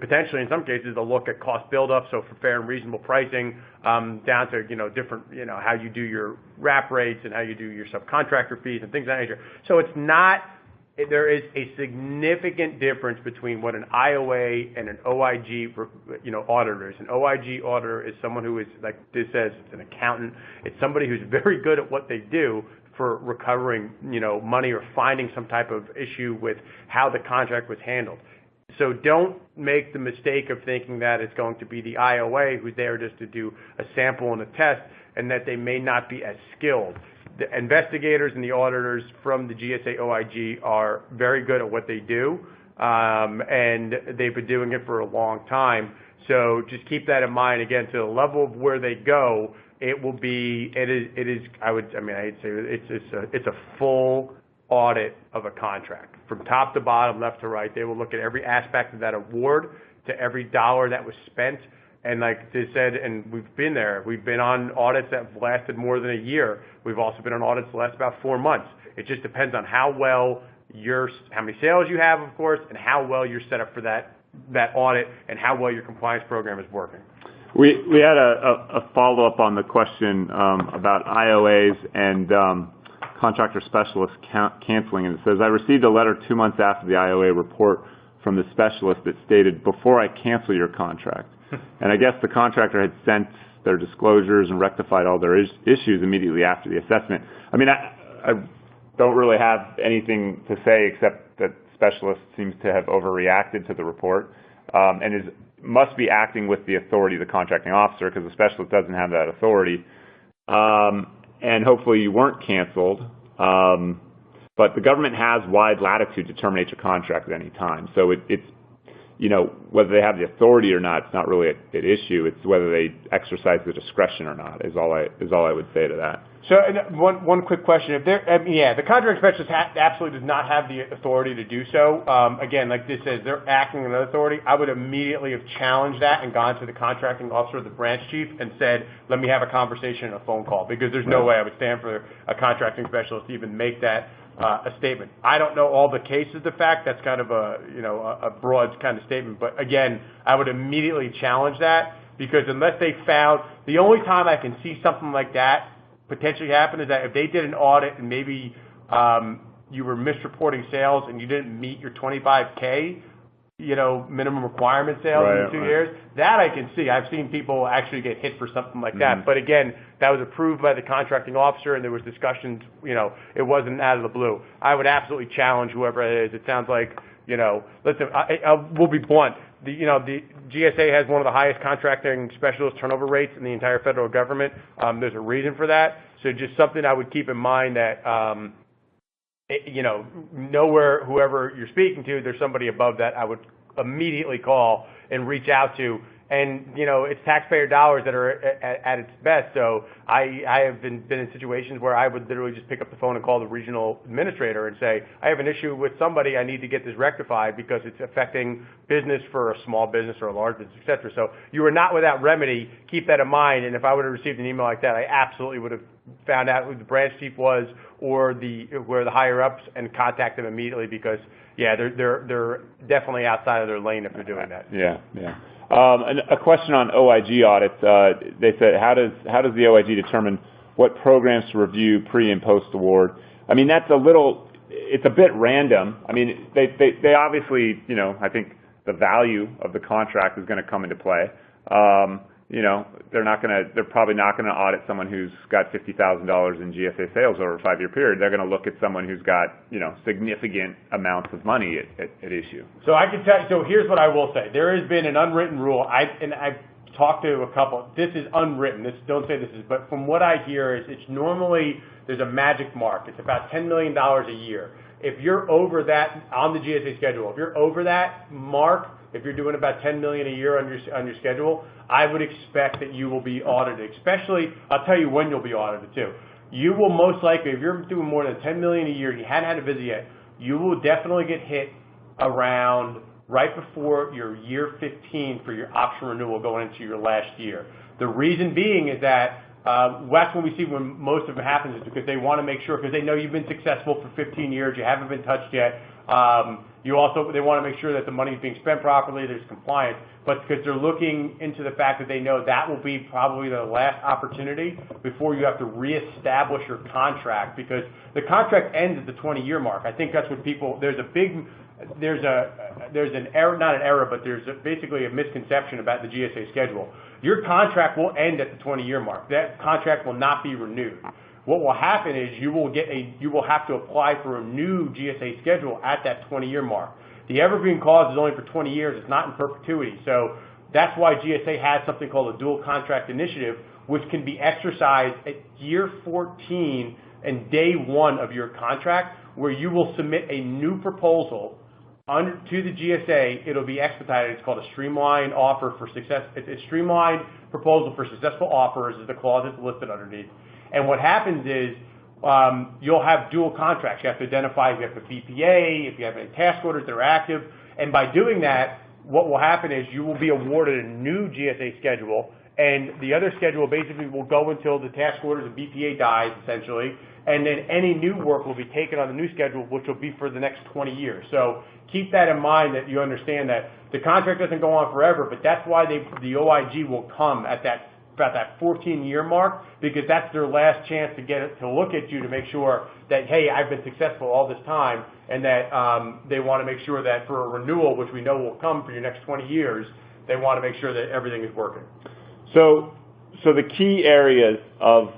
potentially in some cases, they'll look at cost buildup. So for fair and reasonable pricing, down to, different, how you do your wrap rates and how you do your subcontractor fees and things of that nature. So it's not, there is a significant difference between what an IOA and an OIG, auditor is. An OIG auditor is someone who is, like this says, it's an accountant. It's somebody who's very good at what they do for recovering, money or finding some type of issue with how the contract was handled. So don't make the mistake of thinking that it's going to be the IOA who's there just to do a sample and a test, and that they may not be as skilled. The investigators and the auditors from the GSA OIG are very good at what they do, and they've been doing it for a long time. So just keep that in mind. Again, to the level of where they go, it's a full audit of a contract from top to bottom, left to right. They will look at every aspect of that award, to every dollar that was spent. And like they said, and we've been there, we've been on audits that have lasted more than a year. We've also been on audits that last about 4 months. It just depends on how many sales you have, of course, and how well you're set up for that audit, and how well your compliance program is working. We had a follow-up on the question about IOAs and contractor specialists canceling, and it says, I received a letter 2 months after the IOA report from the specialist that stated, before I cancel your contract. And I guess the contractor had sent their disclosures and rectified all their issues immediately after the assessment. I mean, I don't really have anything to say except that specialist seems to have overreacted to the report, and must be acting with the authority of the contracting officer, because the specialist doesn't have that authority. And hopefully you weren't canceled. But the government has wide latitude to terminate your contract at any time. So it's whether they have the authority or not, it's not really an issue. It's whether they exercise the discretion or not is all I would say to that. So one quick question: the contract specialist absolutely does not have the authority to do so. Again, like this says, they're acting on authority. I would immediately have challenged that and gone to the contracting officer, the branch chief, and said, "Let me have a conversation and a phone call," because there's no way I would stand for a contracting specialist to even make that a statement. I don't know all the cases. The fact that's kind of a broad kind of statement, but again, I would immediately challenge that, because unless they found, the only time I can see something like that potentially happen is that if they did an audit and maybe you were misreporting sales and you didn't meet your 25K, minimum requirement sales in 2 years, that I can see. I've seen people actually get hit for something like that. But again, that was approved by the contracting officer, and there was discussions, it wasn't out of the blue. I would absolutely challenge whoever it is. It sounds like, listen, we'll be blunt. The GSA has one of the highest contracting specialist turnover rates in the entire federal government. There's a reason for that. So just something I would keep in mind that, nowhere, whoever you're speaking to, there's somebody above that I would immediately call and reach out to and it's taxpayer dollars that are at its best. So I have been in situations where I would literally just pick up the phone and call the regional administrator and say, I have an issue with somebody, I need to get this rectified because it's affecting business for a small business or a large business, et cetera. So you are not without remedy. Keep that in mind. And if I would have received an email like that, I absolutely would have found out who the branch chief was or where the higher ups and contact them immediately, because they're definitely outside of their lane if they're doing that. Yeah. And a question on OIG audits. They said, how does the OIG determine what programs to review pre and post award? I mean, it's a bit random. I mean, they obviously, I think the value of the contract is going to come into play. They're probably not going to audit someone who's got $50,000 in GSA sales over a 5-year period. They're going to look at someone who's got, significant amounts of money at issue. So I can tell you, so here's what I will say. There has been an unwritten rule. I've talked to a couple. This is unwritten. Don't say this is, but from what I hear is it's normally, there's a magic mark. It's about $10 million a year. If you're over that on the GSA schedule, if you're over that mark, if you're doing about $10 million a year on your schedule, I would expect that you will be audited. Especially, I'll tell you when you'll be audited too. You will most likely, if you're doing more than $10 million a year and you hadn't had a visit yet, you will definitely get hit around right before your year 15 for your option renewal going into your last year. The reason being is that that's when we see when most of it happens, is because they want to make sure, because they know you've been successful for 15 years, you haven't been touched yet. They want to make sure that the money is being spent properly, there's compliance, but because they're looking into the fact that they know that will be probably the last opportunity before you have to reestablish your contract, because the contract ends at the 20-year mark. I think that's what people, there's an error, not an error, but there's basically a misconception about the GSA schedule. Your contract will end at the 20-year mark. That contract will not be renewed. What will happen is you will have to apply for a new GSA schedule at that 20-year mark. The evergreen clause is only for 20 years. It's not in perpetuity. So that's why GSA has something called a dual contract initiative, which can be exercised at year 14 and day 1 of your contract, where you will submit a new proposal to the GSA. It'll be expedited. It's called a streamlined offer for success. It's a streamlined proposal for successful offers is the clause that's listed underneath. And what happens is you'll have dual contracts. You have to identify if you have a VPA, if you have any task orders that are active. And by doing that, what will happen is you will be awarded a new GSA schedule, and the other schedule basically will go until the task orders and VPA dies, essentially. And then any new work will be taken on the new schedule, which will be for the next 20 years. So keep that in mind, that you understand that the contract doesn't go on forever, but that's why the OIG will come at about that 14-year mark, because that's their last chance to get it to look at you to make sure that, hey, I've been successful all this time, and that they want to make sure that for a renewal, which we know will come for your next 20 years, they want to make sure that everything is working. So the key areas of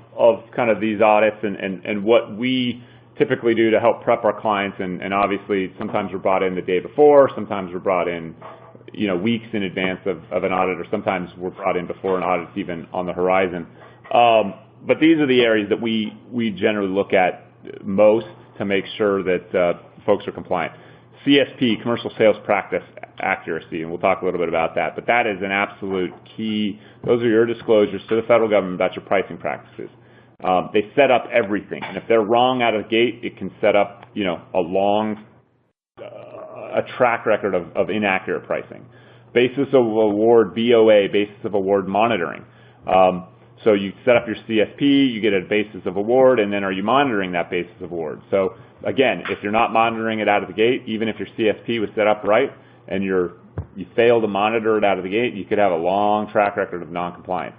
kind of these audits and what we typically do to help prep our clients, and obviously sometimes we're brought in the day before, sometimes we're brought in weeks in advance of an audit, or sometimes we're brought in before an audit's even on the horizon. But these are the areas that we generally look at most to make sure that folks are compliant. CSP, commercial sales practice accuracy, and we'll talk a little bit about that, but that is an absolute key. Those are your disclosures to the federal government about your pricing practices. They set up everything, and if they're wrong out of the gate, it can set up a track record of inaccurate pricing. Basis of award, BOA, basis of award monitoring. So you set up your CSP, you get a basis of award, and then are you monitoring that basis of award? So again, if you're not monitoring it out of the gate, even if your CSP was set up right and you fail to monitor it out of the gate, you could have a long track record of non-compliance.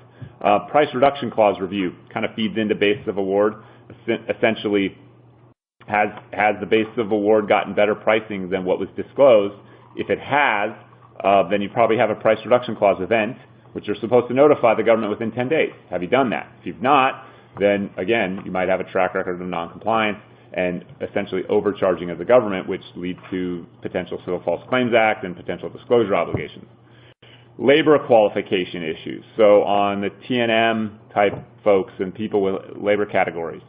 Price reduction clause review kind of feeds into basis of award. Essentially, has the basis of award gotten better pricing than what was disclosed? If it has, then you probably have a price reduction clause event, which you're supposed to notify the government within 10 days. Have you done that? If you've not, then again, you might have a track record of non-compliance and essentially overcharging of the government, which leads to potential Civil False Claims Act and potential disclosure obligations. Labor qualification issues. So on the T&M type folks and people with labor categories,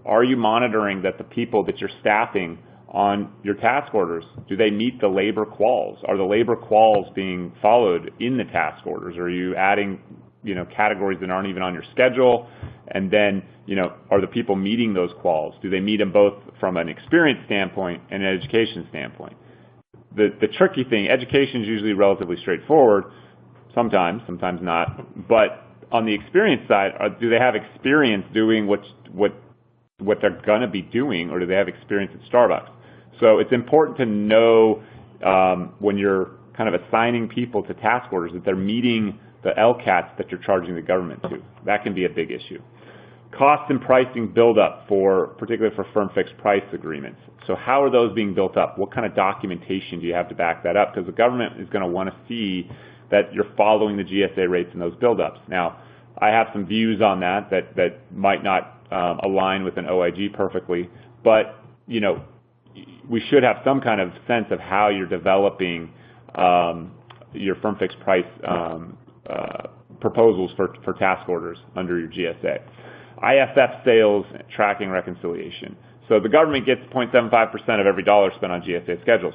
are you monitoring that the people that you're staffing on your task orders. Do they meet the labor quals? Are the labor quals being followed in the task orders? Are you adding, categories that aren't even on your schedule? And then, are the people meeting those quals? Do they meet them both from an experience standpoint and an education standpoint? The tricky thing, education is usually relatively straightforward, sometimes not, but on the experience side, do they have experience doing what they're going to be doing, or do they have experience at Starbucks? So it's important to know when you're kind of assigning people to task orders that they're meeting the LCATs that you're charging the government to. That can be a big issue. Cost and pricing build-up, particularly for firm fixed price agreements. So how are those being built up? What kind of documentation do you have to back that up? Because the government is going to want to see that you're following the GSA rates in those build-ups. Now, I have some views on that might not align with an OIG perfectly, but we should have some kind of sense of how you're developing your firm fixed price proposals for task orders under your GSA. IFF sales tracking reconciliation. So the government gets 0.75% of every dollar spent on GSA schedules.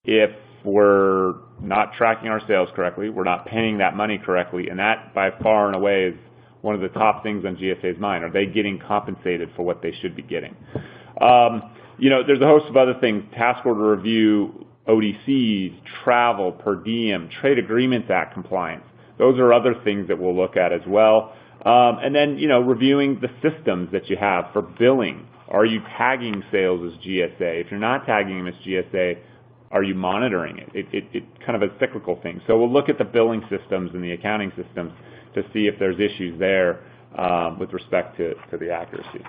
If we're not tracking our sales correctly, we're not paying that money correctly, and that by far and away is one of the top things on GSA's mind. Are they getting compensated for what they should be getting? There's a host of other things: task order review, ODCs, travel, per diem, Trade Agreements Act compliance. Those are other things that we'll look at as well. And then, reviewing the systems that you have for billing. Are you tagging sales as GSA? If you're not tagging them as GSA, are you monitoring it? It's kind of a cyclical thing. So we'll look at the billing systems and the accounting systems to see if there's issues there with respect to the accuracy.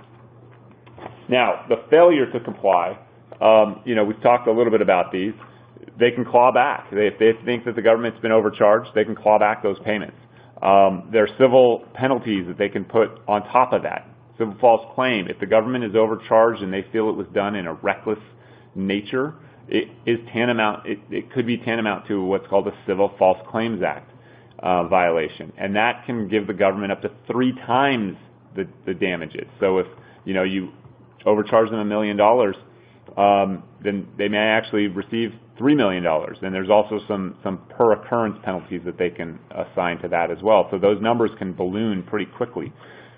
Now, the failure to comply, we've talked a little bit about these. They can claw back. If they think that the government's been overcharged, they can claw back those payments. There are civil penalties that they can put on top of that. Civil false claim. If the government is overcharged and they feel it was done in a reckless nature, it could be tantamount to what's called a Civil False Claims Act violation, and that can give the government up to 3 times the damages. So if you overcharge them $1 million, then they may actually receive $3 million. And there's also some per occurrence penalties that they can assign to that as well. So those numbers can balloon pretty quickly.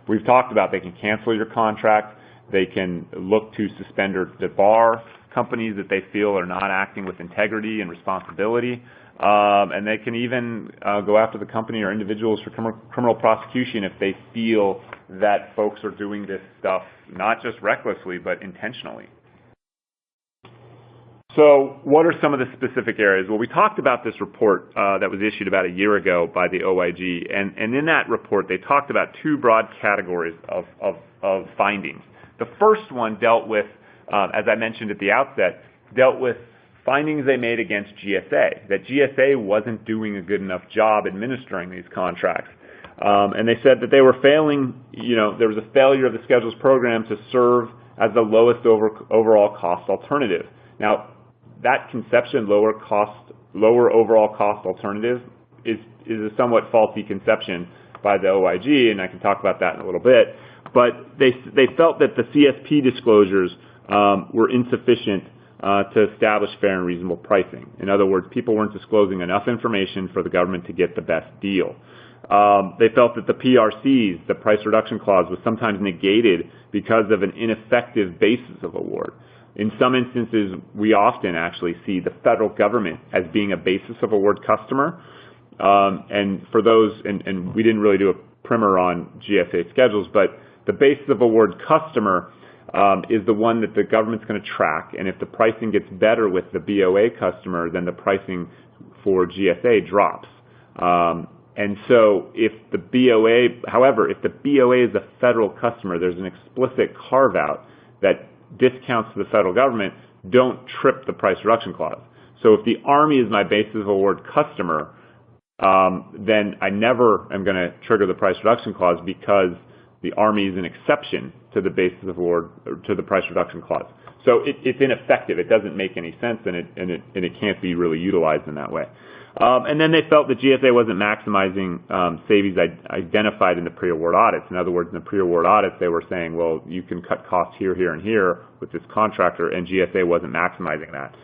We've talked about they can cancel your contract. They can look to suspend or debar companies that they feel are not acting with integrity and responsibility. And they can even go after the company or individuals for criminal prosecution if they feel that folks are doing this stuff not just recklessly, but intentionally. So what are some of the specific areas? Well, we talked about this report that was issued about a year ago by the OIG, and in that report they talked about 2 broad categories of findings. The first one dealt with, as I mentioned at the outset, dealt with findings they made against GSA, that GSA wasn't doing a good enough job administering these contracts. And they said that they were failing, there was a failure of the schedules program to serve as the lowest overall cost alternative. Now, that conception, lower overall cost alternative, is a somewhat faulty conception by the OIG, and I can talk about that in a little bit. But they felt that the CSP disclosures were insufficient to establish fair and reasonable pricing. In other words, people weren't disclosing enough information for the government to get the best deal. They felt that the PRCs, the price reduction clause, was sometimes negated because of an ineffective basis of award. In some instances, we often actually see the federal government as being a basis of award customer. And for those, and we didn't really do a primer on GSA schedules, but the basis of award customer is the one that the government's going to track. And if the pricing gets better with the BOA customer, then the pricing for GSA drops. And so if the BOA is a federal customer, there's an explicit carve-out that discounts to the federal government don't trip the price reduction clause. So if the Army is my basis of award customer, then I never am going to trigger the price reduction clause because the Army is an exception to the basis of award, or to the price reduction clause. So it's ineffective. It doesn't make any sense, and it can't be really utilized in that way. And then they felt that GSA wasn't maximizing savings identified in the pre-award audits. In other words, in the pre-award audits, they were saying, well, you can cut costs here, here, and here with this contractor, and GSA wasn't maximizing that.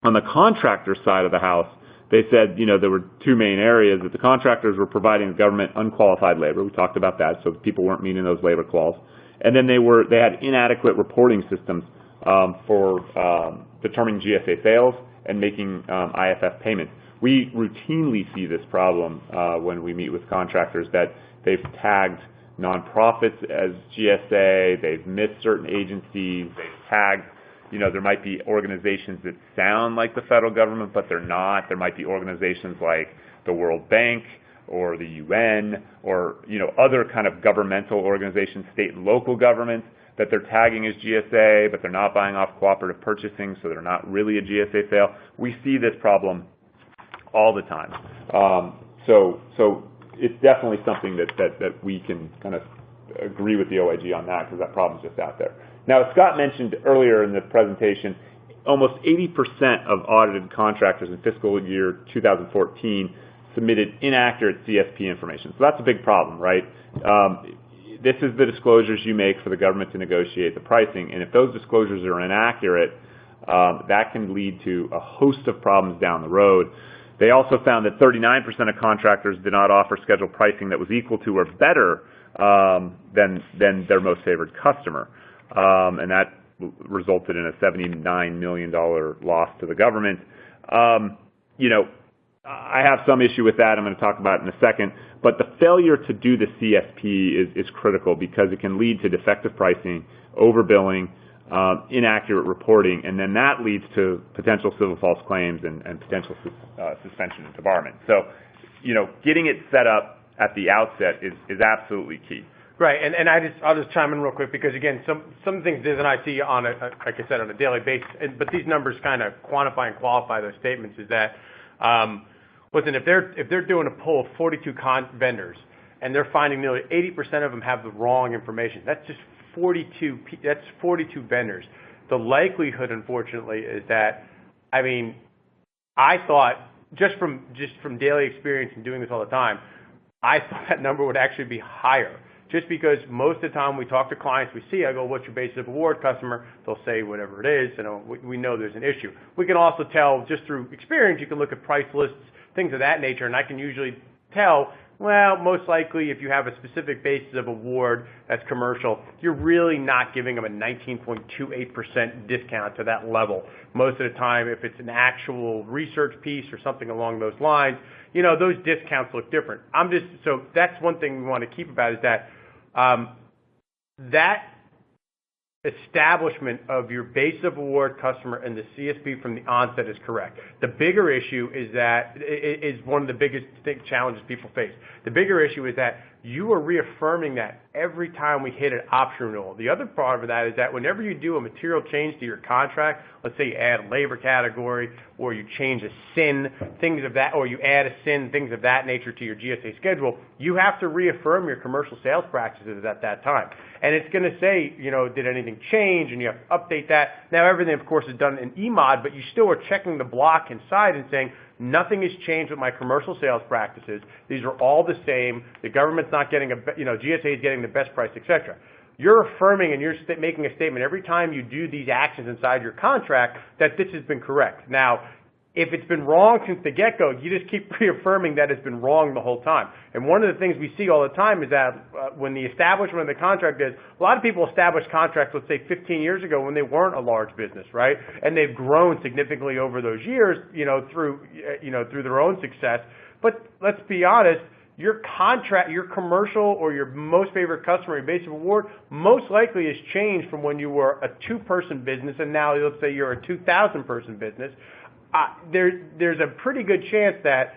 On the contractor side of the house, they said, there were two main areas, that the contractors were providing the government unqualified labor. We talked about that, so people weren't meeting those labor quals. And then they had inadequate reporting systems for determining GSA sales and making IFF payments. We routinely see this problem when we meet with contractors, that they've tagged nonprofits as GSA, they've missed certain agencies, they've tagged, there might be organizations that sound like the federal government, but they're not. There might be organizations like the World Bank or the UN or, other kind of governmental organizations, state and local governments, that they're tagging as GSA, but they're not buying off cooperative purchasing, so they're not really a GSA sale. We see this problem all the time. So it's definitely something that we can kind of agree with the OIG on that, because that problem's just out there. Now, as Scott mentioned earlier in the presentation, almost 80% of audited contractors in fiscal year 2014 submitted inaccurate CSP information. So that's a big problem, right? This is the disclosures you make for the government to negotiate the pricing, and if those disclosures are inaccurate, that can lead to a host of problems down the road. They also found that 39% of contractors did not offer scheduled pricing that was equal to or better than their most favored customer, and that resulted in a $79 million loss to the government. I have some issue with that. I'm going to talk about it in a second. But the failure to do the CSP is critical, because it can lead to defective pricing, overbilling, inaccurate reporting, and then that leads to potential civil false claims and potential suspension and debarment. So, getting it set up at the outset is absolutely key. Right, and I'll just chime in real quick, because again, some things that I see on like I said, on a daily basis, but these numbers kind of quantify and qualify those statements, is that listen, if they're doing a poll of 42 vendors and they're finding nearly 80% of them have the wrong information, that's just 42 vendors. The likelihood, unfortunately, is that, I thought just from daily experience and doing this all the time, I thought that number would actually be higher. Just because most of the time we talk to clients, I go, what's your basis of award, customer? They'll say whatever it is, we know there's an issue. We can also tell, just through experience, you can look at price lists, things of that nature, and I can usually tell, well, most likely if you have a specific basis of award that's commercial, you're really not giving them a 19.28% discount to that level. Most of the time, if it's an actual research piece or something along those lines, those discounts look different. So that's one thing we want to keep about, is that that establishment of your base of award customer and the CSP from the onset is correct. The bigger issue is one of the biggest challenges people face. The bigger issue is that you are reaffirming that every time we hit an option renewal. The other part of that is that whenever you do a material change to your contract, let's say you add a labor category, or you change a SIN, things of that, or you add a SIN, things of that nature to your GSA schedule, you have to reaffirm your commercial sales practices at that time. And it's going to say, did anything change, and you have to update that. Now, everything, of course, is done in EMOD, but you still are checking the block inside and saying, nothing has changed with my commercial sales practices. These are all the same. The government's not getting GSA is getting the best price, etc. You're affirming and you're making a statement every time you do these actions inside your contract that this has been correct. Now, if it's been wrong since the get-go, you just keep reaffirming that it's been wrong the whole time. And one of the things we see all the time is that when the establishment of the contract is, a lot of people establish contracts, let's say 15 years ago, when they weren't a large business, right? And they've grown significantly over those years, through their own success. But let's be honest, your contract, your commercial or your most favorite customer, your base of award, most likely has changed from when you were a 2-person business and now let's say you're a 2,000-person business. There's a pretty good chance that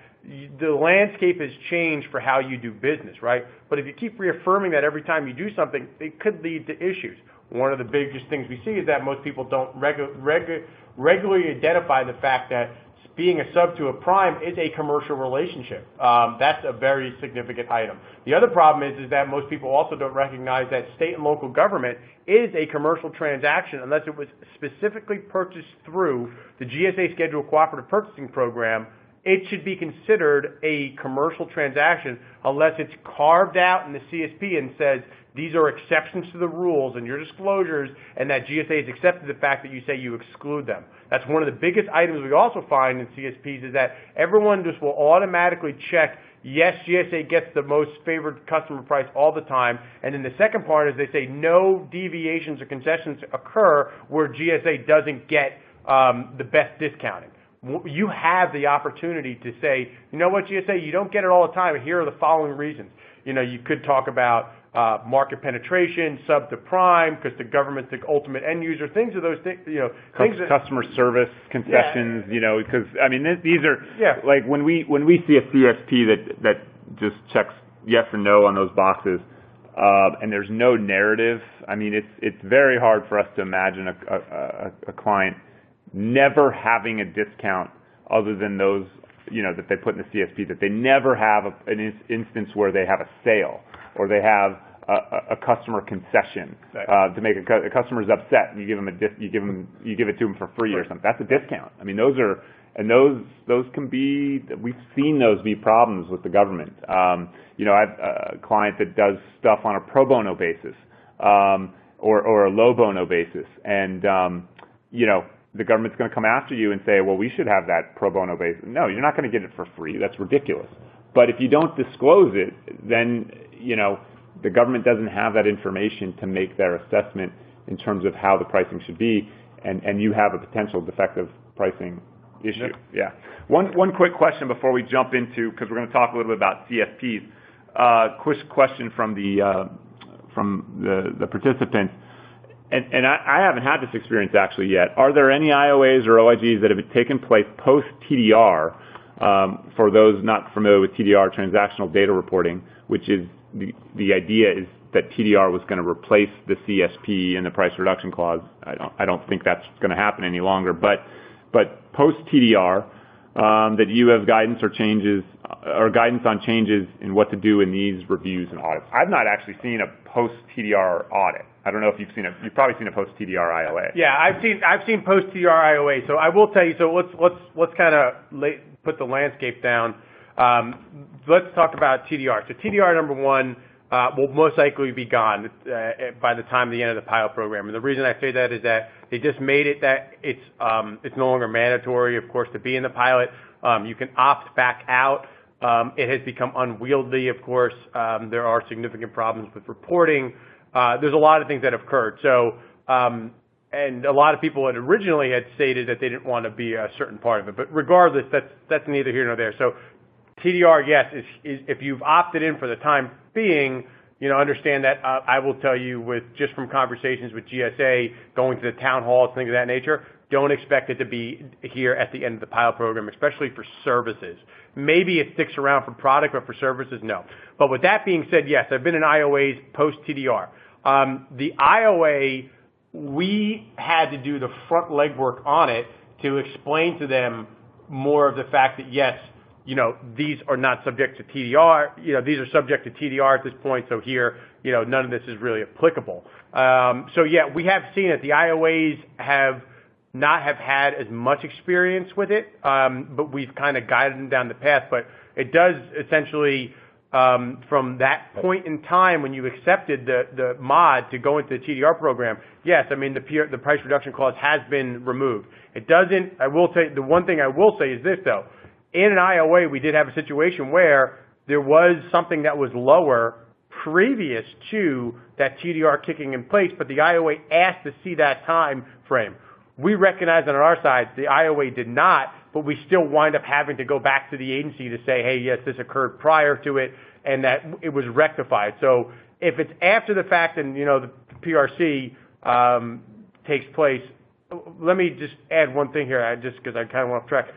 the landscape has changed for how you do business, right? But if you keep reaffirming that every time you do something, it could lead to issues. One of the biggest things we see is that most people don't regularly identify the fact that being a sub to a prime is a commercial relationship. That's a very significant item. The other problem is that most people also don't recognize that state and local government is a commercial transaction unless it was specifically purchased through the GSA Schedule Cooperative Purchasing Program. It should be considered a commercial transaction unless it's carved out in the CSP and says these are exceptions to the rules and your disclosures, and that GSA has accepted the fact that you say you exclude them. That's one of the biggest items we also find in CSPs is that everyone just will automatically check, yes, GSA gets the most favored customer price all the time, and then the second part is they say no deviations or concessions occur where GSA doesn't get the best discounting. You have the opportunity to say, you know what, GSA, you don't get it all the time, and here are the following reasons. You know, you could talk about market penetration, sub to prime, because the government's the ultimate end user, things of those things, you know. Customer service, concessions, you know, because, I mean, these are, like, when we see a CSP that just checks yes or no on those boxes, and there's no narrative, I mean, it's very hard for us to imagine a client never having a discount other than those, you know, that they put in the CSP, that they never have an instance where they have a sale or they have a customer concession to make a customer's upset and you give them you give it to them for free or something. That's a discount. I mean, those can be, we've seen those be problems with the government. You know, I have a client that does stuff on a pro bono basis or a low bono basis, and you know, the government's going to come after you and say, well, we should have that pro bono basis. No, you're not going to get it for free. That's ridiculous. But if you don't disclose it, then, you know, the government doesn't have that information to make their assessment in terms of how the pricing should be, and you have a potential defective pricing issue. Yep. Yeah. One quick question before we jump into, because we're going to talk a little bit about CSPs. Quick question from the participants. And I haven't had this experience actually yet. Are there any IOAs or OIGs that have taken place post-TDR, for those not familiar with TDR, transactional data reporting, which is the idea is that TDR was going to replace the CSP and the price reduction clause. I don't think that's going to happen any longer. But post-TDR, that you have guidance or changes or guidance on changes in what to do in these reviews and audits. I've not actually seen a post-TDR audit. I don't know if you've seen you've probably seen a post-TDR IOA. Yeah, I've seen post-TDR IOA. So I will tell you. So let's kind of put the landscape down. Let's talk about TDR. So TDR number one will most likely be gone by the time the end of the pilot program. And the reason I say that is that they just made it that it's no longer mandatory, of course, to be in the pilot. You can opt back out. It has become unwieldy, of course. There are significant problems with reporting. There's a lot of things that have occurred. So, and a lot of people had originally had stated that they didn't want to be a certain part of it. But regardless, that's neither here nor there. So TDR, yes, is if you've opted in for the time being, you know, understand that I will tell you with just from conversations with GSA, going to the town halls, things of that nature, don't expect it to be here at the end of the pilot program, especially for services. Maybe it sticks around for product, but for services, no. But with that being said, yes, I've been in IOAs post-TDR. The IOA, we had to do the front legwork on it to explain to them more of the fact that, yes, you know, these are not subject to TDR. You know, these are subject to TDR at this point. So here, you know, none of this is really applicable. So yeah, we have seen it. The IOAs have not have had as much experience with it, but we've kind of guided them down the path. But it does essentially, from that point in time when you accepted the mod to go into the TDR program, yes, I mean, the price reduction clause has been removed. It doesn't, I will tell you, the one thing I will say is this, though. In an IOA, we did have a situation where there was something that was lower previous to that TDR kicking in place, but the IOA asked to see that time frame. We recognize that on our side, the IOA did not, but we still wind up having to go back to the agency to say, hey, yes, this occurred prior to it, and that it was rectified. So if it's after the fact and, you know, the PRC takes place, let me just add one thing here, just because I kind of went off track.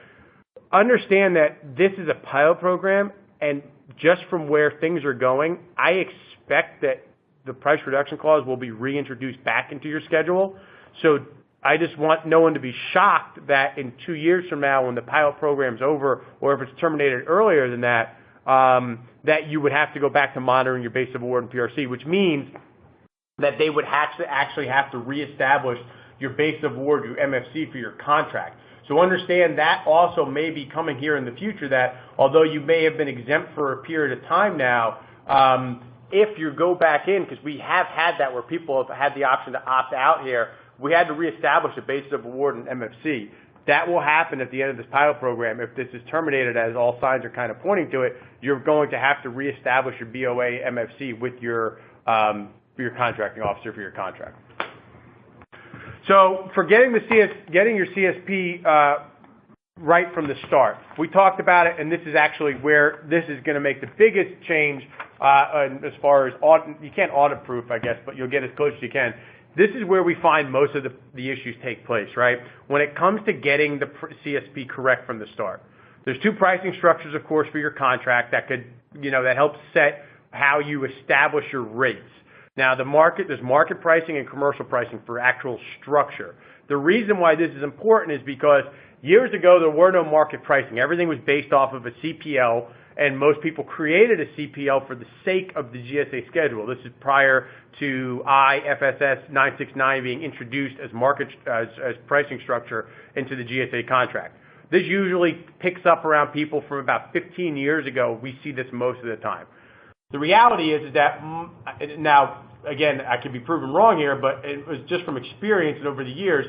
Understand that this is a pilot program, and just from where things are going, I expect that the price reduction clause will be reintroduced back into your schedule. So I just want no one to be shocked that in 2 years from now, when the pilot program's over, or if it's terminated earlier than that, that you would have to go back to monitoring your base of award and PRC, which means that they would actually have to reestablish your base of award, your MFC for your contract. So understand that also may be coming here in the future, that although you may have been exempt for a period of time now, if you go back in, because we have had that where people have had the option to opt out here, we had to reestablish a basis of award and MFC. That will happen at the end of this pilot program. If this is terminated, as all signs are kind of pointing to it, you're going to have to reestablish your BOA MFC with your contracting officer for your contract. So for getting your CSP right from the start, we talked about it, and this is actually where this is going to make the biggest change as far as audit. You can't audit proof, I guess, but you'll get as close as you can. This is where we find most of the issues take place, right? When it comes to getting the CSP correct from the start. There's two pricing structures, of course, for your contract that could, that helps set how you establish your rates. Now, there's market pricing and commercial pricing for actual structure. The reason why this is important is because years ago, there were no market pricing. Everything was based off of a CPL, and most people created a CPL for the sake of the GSA schedule. This is prior to IFSS 969 being introduced as as pricing structure into the GSA contract. This usually picks up around people from about 15 years ago. We see this most of the time. The reality is that, now, again, I could be proven wrong here, but it was just from experience and over the years,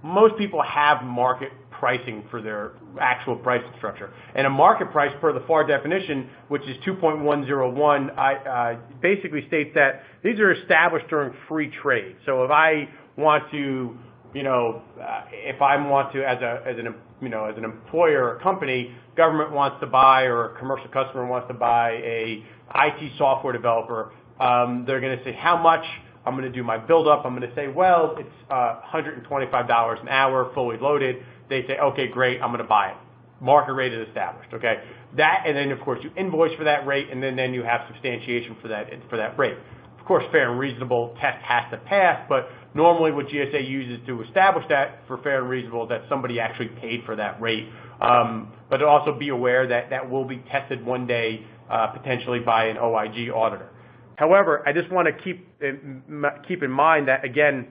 most people have market pricing for their actual pricing structure. And a market price, per the FAR definition, which is 2.101, basically states that these are established during free trade. So if I want to, as an employer or company, government wants to buy, or a commercial customer wants to buy a IT software developer, they're going to say how much. I'm going to do my build up. I'm going to say, well, it's $125 an hour, fully loaded. They say, okay, great, I'm going to buy it. Market rate is established, okay? And then, of course, you invoice for that rate, and then you have substantiation for that rate. Of course, fair and reasonable test has to pass, but normally what GSA uses to establish that for fair and reasonable, that somebody actually paid for that rate. But also be aware that that will be tested one day, potentially by an OIG auditor. However, I just want to keep in mind that, again,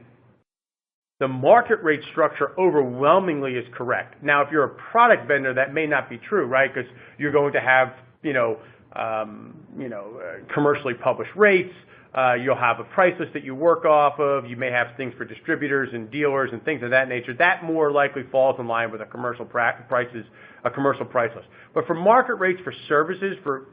the market rate structure overwhelmingly is correct. Now, if you're a product vendor, that may not be true, right? Because you're going to have, commercially published rates. You'll have a price list that you work off of. You may have things for distributors and dealers and things of that nature. That more likely falls in line with a commercial price list. But for market rates for services, for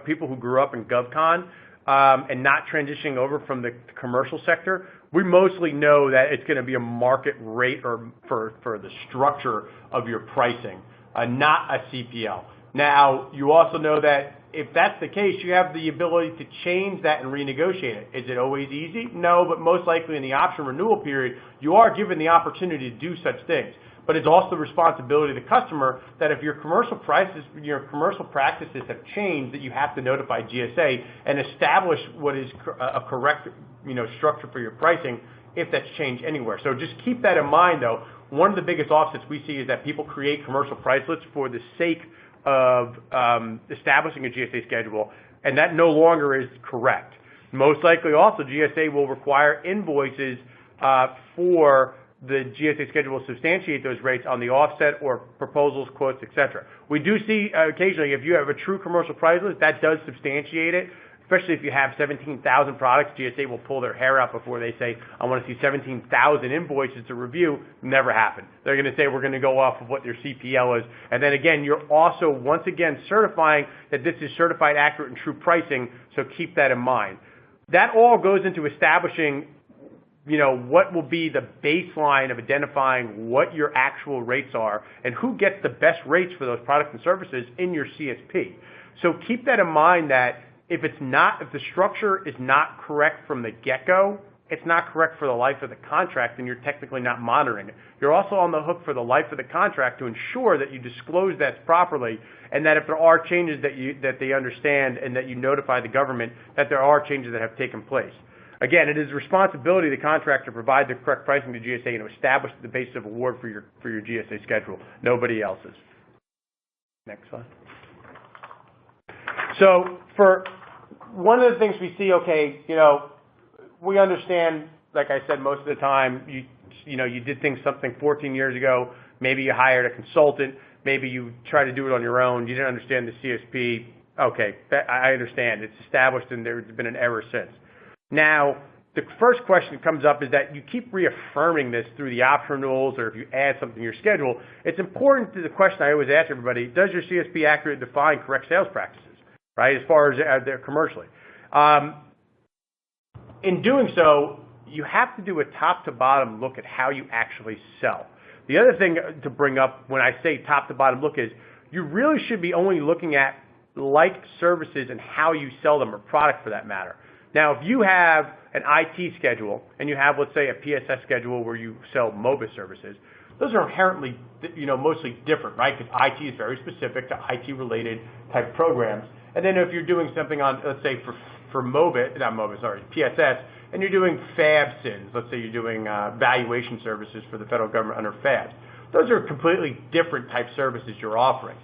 people who grew up in GovCon, and not transitioning over from the commercial sector, we mostly know that it's going to be a market rate or for the structure of your pricing, not a CPL. Now, you also know that if that's the case, you have the ability to change that and renegotiate it. Is it always easy? No, but most likely in the option renewal period, you are given the opportunity to do such things. But it's also the responsibility of the customer that if your commercial practices have changed, that you have to notify GSA and establish what is a correct, structure for your pricing if that's changed anywhere. So just keep that in mind, though. One of the biggest offsets we see is that people create commercial price lists for the sake of establishing a GSA schedule, and that no longer is correct. Most likely also GSA will require invoices for the GSA schedule will substantiate those rates on the offset or proposals, quotes, etc. We do see occasionally, if you have a true commercial price list, that does substantiate it, especially if you have 17,000 products. GSA will pull their hair out before they say, I want to see 17,000 invoices to review. Never happened. They're going to say, we're going to go off of what their CPL is. And then again, you're also, once again, certifying that this is certified, accurate, and true pricing, so keep that in mind. That all goes into establishing what will be the baseline of identifying what your actual rates are and who gets the best rates for those products and services in your CSP. So keep that in mind, that if the structure is not correct from the get-go, it's not correct for the life of the contract, and you're technically not monitoring it. You're also on the hook for the life of the contract to ensure that you disclose that properly, and that if there are changes that they understand and that you notify the government that there are changes that have taken place. Again, it is the responsibility of the contractor to provide the correct pricing to GSA and to establish the basis of award for your GSA schedule. Nobody else's. Next slide. So for one of the things we see, okay, we understand, like I said, most of the time, you did something 14 years ago. Maybe you hired a consultant. Maybe you tried to do it on your own. You didn't understand the CSP. Okay, I understand. It's established and there's been an error since. Now, the first question that comes up is that you keep reaffirming this through the option rules, or if you add something to your schedule. It's important to the question I always ask everybody: does your CSP accurately define correct sales practices, right, as far as they're commercially? In doing so, you have to do a top-to-bottom look at how you actually sell. The other thing to bring up when I say top-to-bottom look is you really should be only looking at like services and how you sell them, or product for that matter. Now, if you have an IT schedule and you have, let's say, a PSS schedule where you sell MOBIS services, those are inherently, mostly different, right? Because IT is very specific to IT-related type programs. And then if you're doing something on, let's say, for PSS, and you're doing FAB-SINs, let's say you're doing valuation services for the federal government under FABs, those are completely different type services you're offering.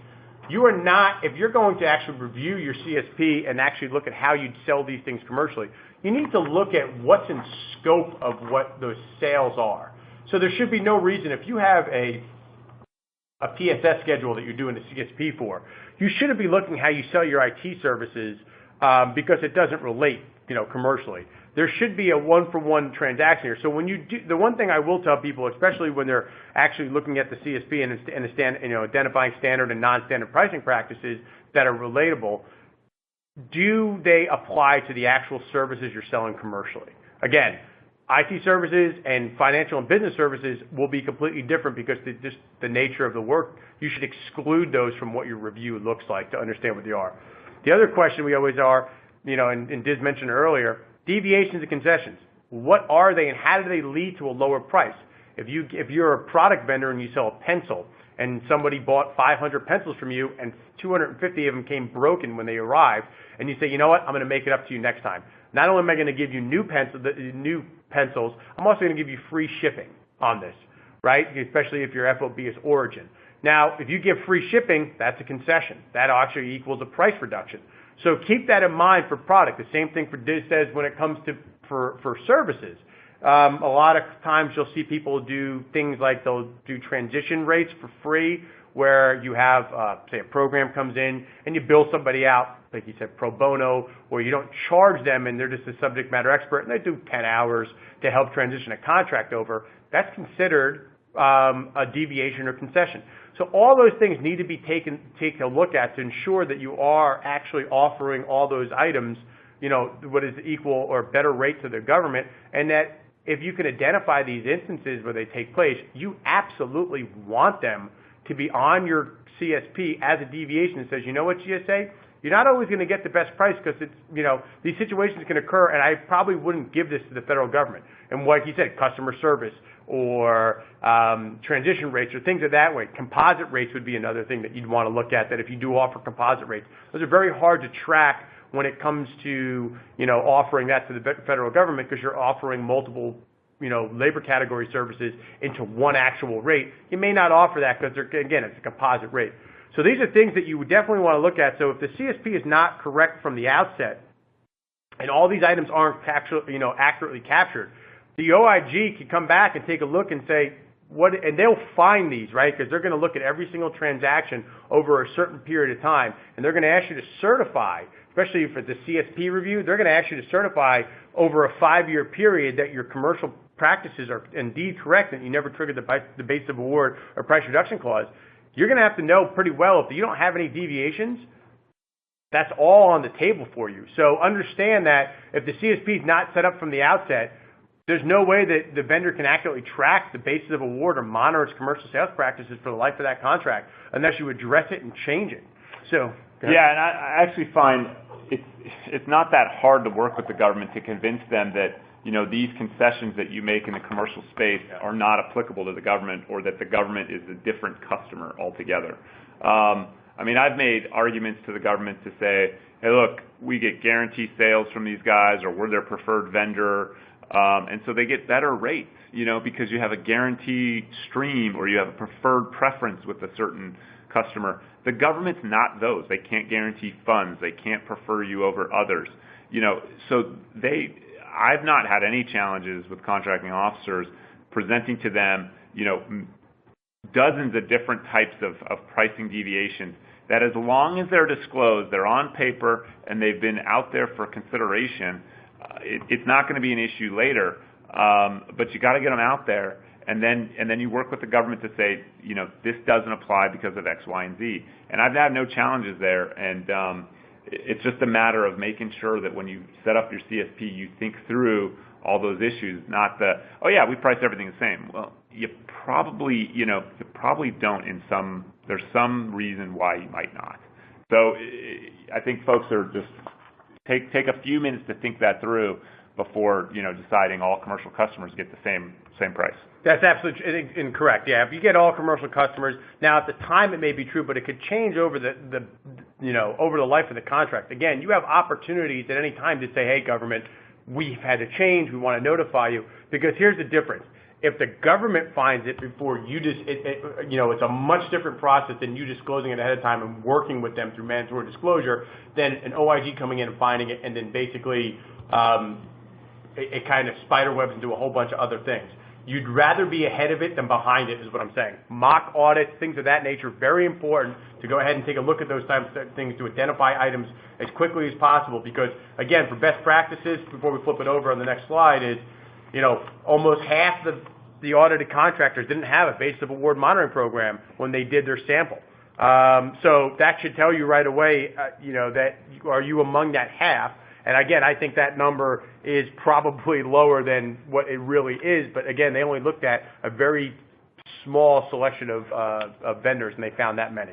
You are not, if you're going to actually review your CSP and actually look at how you'd sell these things commercially, you need to look at what's in scope of what those sales are. So there should be no reason, if you have a PSS schedule that you're doing the CSP for, you shouldn't be looking how you sell your IT services because it doesn't relate, commercially. There should be a one-for-one transaction here. So when you do, the one thing I will tell people, especially when they're actually looking at the CSP and identifying standard and non-standard pricing practices that are relatable, do they apply to the actual services you're selling commercially? Again, IT services and financial and business services will be completely different because just the nature of the work. You should exclude those from what your review looks like to understand what they are. The other question we always are, and Diz mentioned earlier, deviations and concessions. What are they and how do they lead to a lower price? If you're a product vendor and you sell a pencil and somebody bought 500 pencils from you and 250 of them came broken when they arrived, and you say, you know what, I'm going to make it up to you next time. Not only am I going to give you new pencils, I'm also going to give you free shipping on this, right? Especially if your FOB is origin. Now, if you give free shipping, that's a concession. That actually equals a price reduction. So keep that in mind for product. The same thing for Diz says when it comes to for services. A lot of times you'll see people do things like they'll do transition rates for free, where you have, say, a program comes in and you bill somebody out, like you said, pro bono, where you don't charge them and they're just a subject matter expert and they do 10 hours to help transition a contract over. That's considered a deviation or concession. So all those things need to be taken a look at to ensure that you are actually offering all those items, what is equal or better rate to the government, and that if you can identify these instances where they take place, you absolutely want them to be on your CSP as a deviation that says, you know what, GSA, you're not always going to get the best price because it's, these situations can occur, and I probably wouldn't give this to the federal government. And like you said, customer service or transition rates or things of that way. Composite rates would be another thing that you'd want to look at, that if you do offer composite rates. Those are very hard to track when it comes to, offering that to the federal government because you're offering multiple, labor category services into one actual rate. You may not offer that because, again, it's a composite rate. So these are things that you would definitely want to look at. So if the CSP is not correct from the outset and all these items aren't accurately captured, the OIG can come back and take a look and say, and they'll find these, right? Because they're going to look at every single transaction over a certain period of time, and they're going to ask you to certify, especially for the CSP review, they're going to ask you to certify over a 5-year period that your commercial practices are indeed correct and you never triggered the basis of award or price reduction clause. You're going to have to know pretty well if you don't have any deviations, that's all on the table for you. So understand that if the CSP is not set up from the outset, there's no way that the vendor can accurately track the basis of award or monitor its commercial sales practices for the life of that contract unless you address it and change it. So, yeah, and I actually find it's not that hard to work with the government to convince them that these concessions that you make in the commercial space are not applicable to the government, or that the government is a different customer altogether. I mean, I've made arguments to the government to say, hey, look, we get guaranteed sales from these guys, or we're their preferred vendor, and so they get better rates, because you have a guarantee stream or you have a preferred preference with a certain customer. The government's not those. They can't guarantee funds. They can't prefer you over others. So I've not had any challenges with contracting officers presenting to them, dozens of different types of pricing deviations that, as long as they're disclosed, they're on paper, and they've been out there for consideration, it's not going to be an issue later. But you got to get them out there, and then you work with the government to say, this doesn't apply because of X, Y, and Z. And I've had no challenges there, and it's just a matter of making sure that when you set up your CSP, you think through all those issues, not oh yeah, we price everything the same. Well, you probably don't. There's some reason why you might not. So I think folks are just take a few minutes to think that through before deciding all commercial customers get the same price. That's absolutely incorrect. Yeah, if you get all commercial customers, now at the time it may be true, but it could change over the over the life of the contract. Again, you have opportunities at any time to say, hey, government, we've had a change. We want to notify you, because here's the difference. If the government finds it before you it's a much different process than you disclosing it ahead of time and working with them through mandatory disclosure than an OIG coming in and finding it, and then basically it kind of spiderwebs into a whole bunch of other things. You'd rather be ahead of it than behind it, is what I'm saying. Mock audits, things of that nature, very important to go ahead and take a look at those types of things to identify items as quickly as possible, because, again, for best practices, before we flip it over on the next slide, is almost half the audited contractors didn't have a basis of award monitoring program when they did their sample. So that should tell you right away, that are you among that half? And again, I think that number is probably lower than what it really is. But again, they only looked at a very small selection of vendors, and they found that many.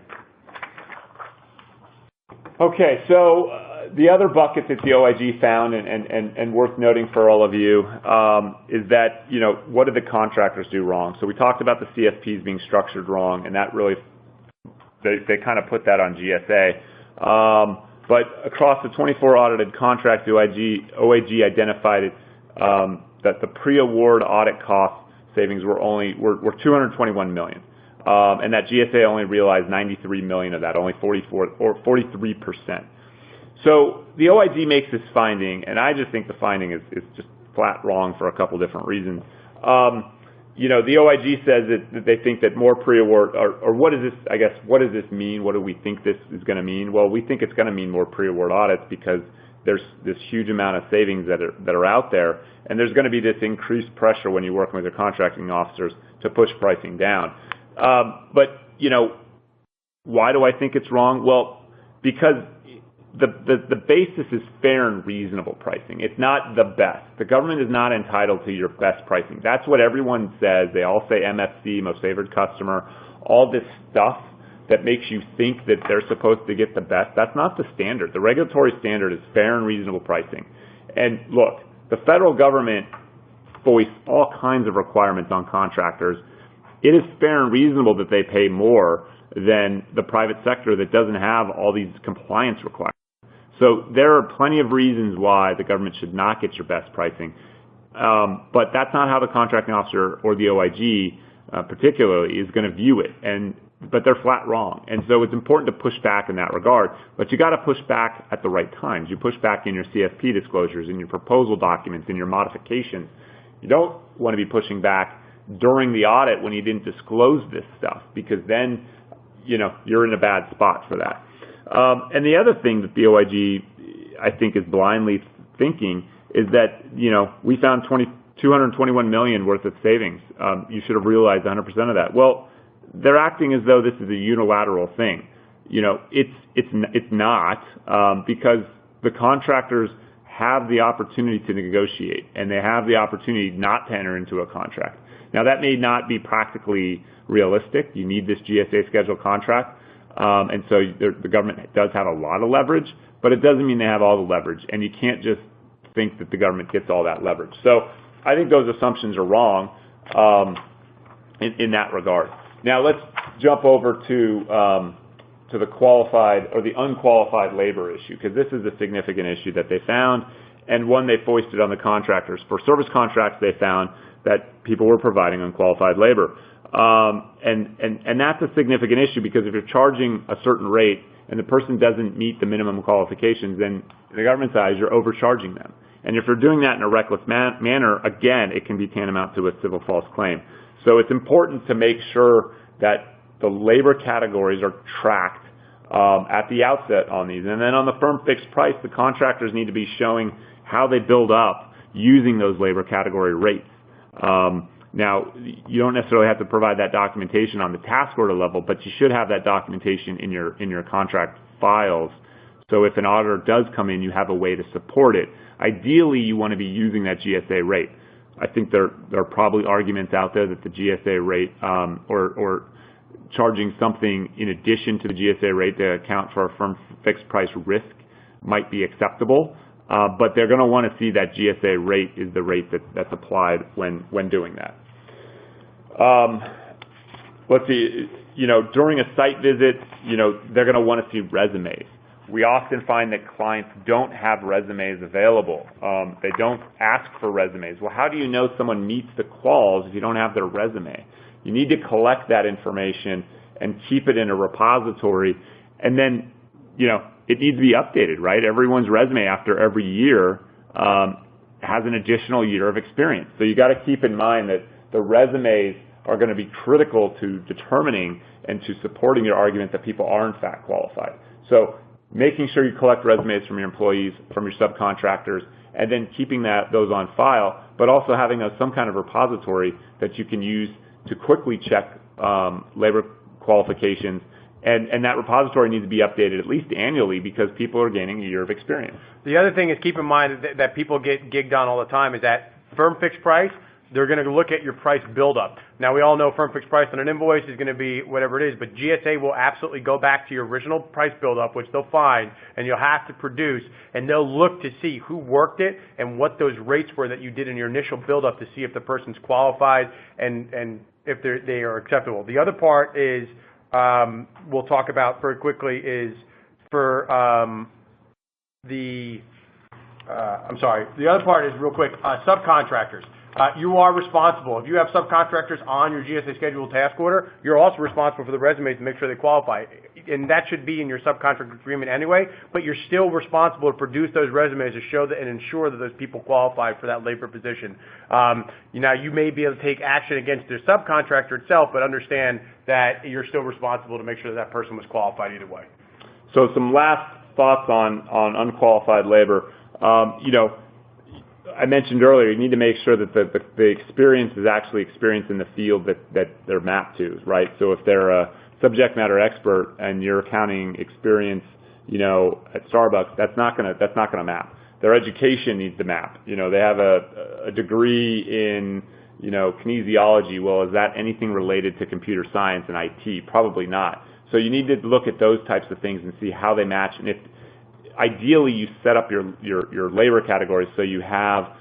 Okay, so the other bucket that the OIG found, and worth noting for all of you, is that, what did the contractors do wrong? So we talked about the CSPs being structured wrong, and that really, they kind of put that on GSA. But across the 24 audited contracts, OIG identified that the pre-award audit cost savings were $221 million. And that GSA only realized $93 million of that, only 43%. So the OIG makes this finding, and I just think the finding is just flat wrong for a couple different reasons. The OIG says that they think that more pre-award, or what does this mean? What do we think this is going to mean? Well, we think it's going to mean more pre-award audits, because there's this huge amount of savings that are out there, and there's going to be this increased pressure when you're working with your contracting officers to push pricing down. But why do I think it's wrong? Well, because the basis is fair and reasonable pricing. It's not the best. The government is not entitled to your best pricing. That's what everyone says. They all say MFC, most favored customer, all this stuff that makes you think that they're supposed to get the best. That's not the standard. The regulatory standard is fair and reasonable pricing. And look, the federal government voiced all kinds of requirements on contractors. It is fair and reasonable that they pay more than the private sector that doesn't have all these compliance requirements. So there are plenty of reasons why the government should not get your best pricing. But that's not how the contracting officer or the OIG particularly is going to view it. But they're flat wrong. And so it's important to push back in that regard. But you got to push back at the right times. You push back in your CSP disclosures, in your proposal documents, in your modifications. You don't want to be pushing back during the audit when you didn't disclose this stuff, because then you're in a bad spot for that. And the other thing that the OIG, I think, is blindly thinking is that, we found $221 million worth of savings. You should have realized 100% of that. Well, they're acting as though this is a unilateral thing. It's not, because the contractors have the opportunity to negotiate, and they have the opportunity not to enter into a contract. Now, that may not be practically realistic. You need this GSA schedule contract. And so the government does have a lot of leverage, but it doesn't mean they have all the leverage. And you can't just think that the government gets all that leverage. So I think those assumptions are wrong in that regard. Now let's jump over to to the qualified or the unqualified labor issue, because this is a significant issue that they found, and one they foisted on the contractors. For service contracts, they found that people were providing unqualified labor. And that's a significant issue, because if you're charging a certain rate and the person doesn't meet the minimum qualifications, then in the government's eyes, you're overcharging them. And if you're doing that in a reckless manner, again, it can be tantamount to a civil false claim. So it's important to make sure that the labor categories are tracked at the outset on these. And then on the firm fixed price, the contractors need to be showing how they build up using those labor category rates. Now, you don't necessarily have to provide that documentation on the task order level, but you should have that documentation in your contract files. So if an auditor does come in, you have a way to support it. Ideally, you want to be using that GSA rate. I think there are probably arguments out there that the GSA rate or charging something in addition to the GSA rate to account for a firm fixed price risk might be acceptable, but they're going to want to see that GSA rate is the rate that's applied when doing that. Let's see, during a site visit, they're going to want to see resumes. We often find that clients don't have resumes available. They don't ask for resumes. Well, how do you know someone meets the quals if you don't have their resume? You need to collect that information and keep it in a repository, and then, it needs to be updated, right? Everyone's resume after every year has an additional year of experience. So you got to keep in mind that the resumes are going to be critical to determining and to supporting your argument that people are in fact qualified. So making sure you collect resumes from your employees, from your subcontractors, and then keeping those on file, but also having some kind of repository that you can use to quickly check labor qualifications. And that repository needs to be updated at least annually, because people are gaining a year of experience. The other thing is, keep in mind that people get gigged on all the time, is that firm fixed price, they're going to look at your price buildup. Now, we all know firm fixed price on an invoice is going to be whatever it is, but GSA will absolutely go back to your original price buildup, which they'll find, and you'll have to produce, and they'll look to see who worked it and what those rates were that you did in your initial buildup to see if the person's qualified and if they are acceptable. The other part is, we'll talk about very quickly, is for the other part is real quick, subcontractors. You are responsible. If you have subcontractors on your GSA scheduled task order, you're also responsible for the resumes to make sure they qualify. And that should be in your subcontract agreement anyway, but you're still responsible to produce those resumes to show that and ensure that those people qualify for that labor position. You may be able to take action against their subcontractor itself, but understand that you're still responsible to make sure that person was qualified either way. So some last thoughts on unqualified labor. I mentioned earlier, you need to make sure that the experience is actually experience in the field that they're mapped to, right? So if they're a subject matter expert and your accounting experience, at Starbucks, that's not gonna map. Their education needs to map. They have a degree in, kinesiology. Well, is that anything related to computer science and IT? Probably not. So you need to look at those types of things and see how they match. And if ideally, you set up your labor categories so you have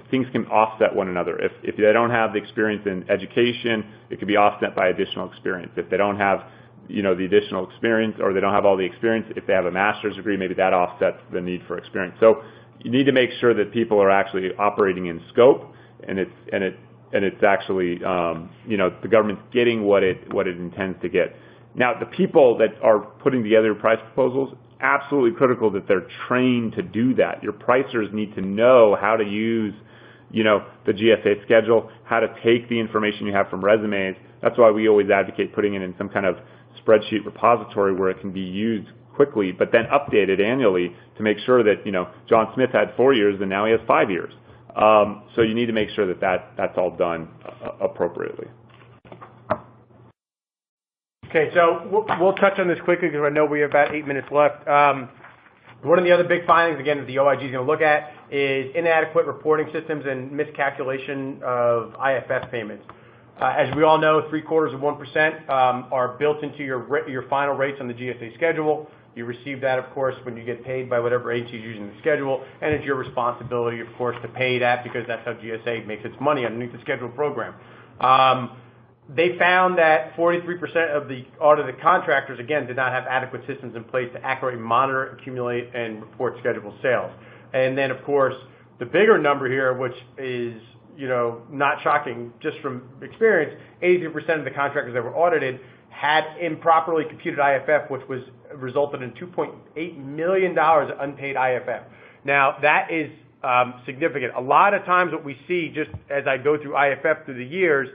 things can offset one another. If they don't have the experience in education, it could be offset by additional experience. If they don't have the additional experience, or they don't have all the experience, if they have a master's degree, maybe that offsets the need for experience. So you need to make sure that people are actually operating in scope, and it's actually the government's getting what it intends to get. Now, the people that are putting together price proposals, absolutely critical that they're trained to do that. Your pricers need to know how to use, the GSA schedule, how to take the information you have from resumes. That's why we always advocate putting it in some kind of spreadsheet repository where it can be used quickly, but then updated annually to make sure that, John Smith had 4 years and now he has 5 years. So you need to make sure that's all done appropriately. Okay, so we'll touch on this quickly because I know we have about 8 minutes left. One of the other big findings, again, that the OIG is going to look at is inadequate reporting systems and miscalculation of IFS payments. As we all know, 0.75% are built into your final rates on the GSA schedule. You receive that, of course, when you get paid by whatever agency is using the schedule, and it's your responsibility, of course, to pay that because that's how GSA makes its money underneath the schedule program. they found that 43% of the audited contractors, again, did not have adequate systems in place to accurately monitor, accumulate, and report scheduled sales. And then, of course, the bigger number here, which is, not shocking just from experience, 83% of the contractors that were audited had improperly computed IFF, which resulted in $2.8 million of unpaid IFF. Now, that is significant. A lot of times what we see, just as I go through IFF through the years,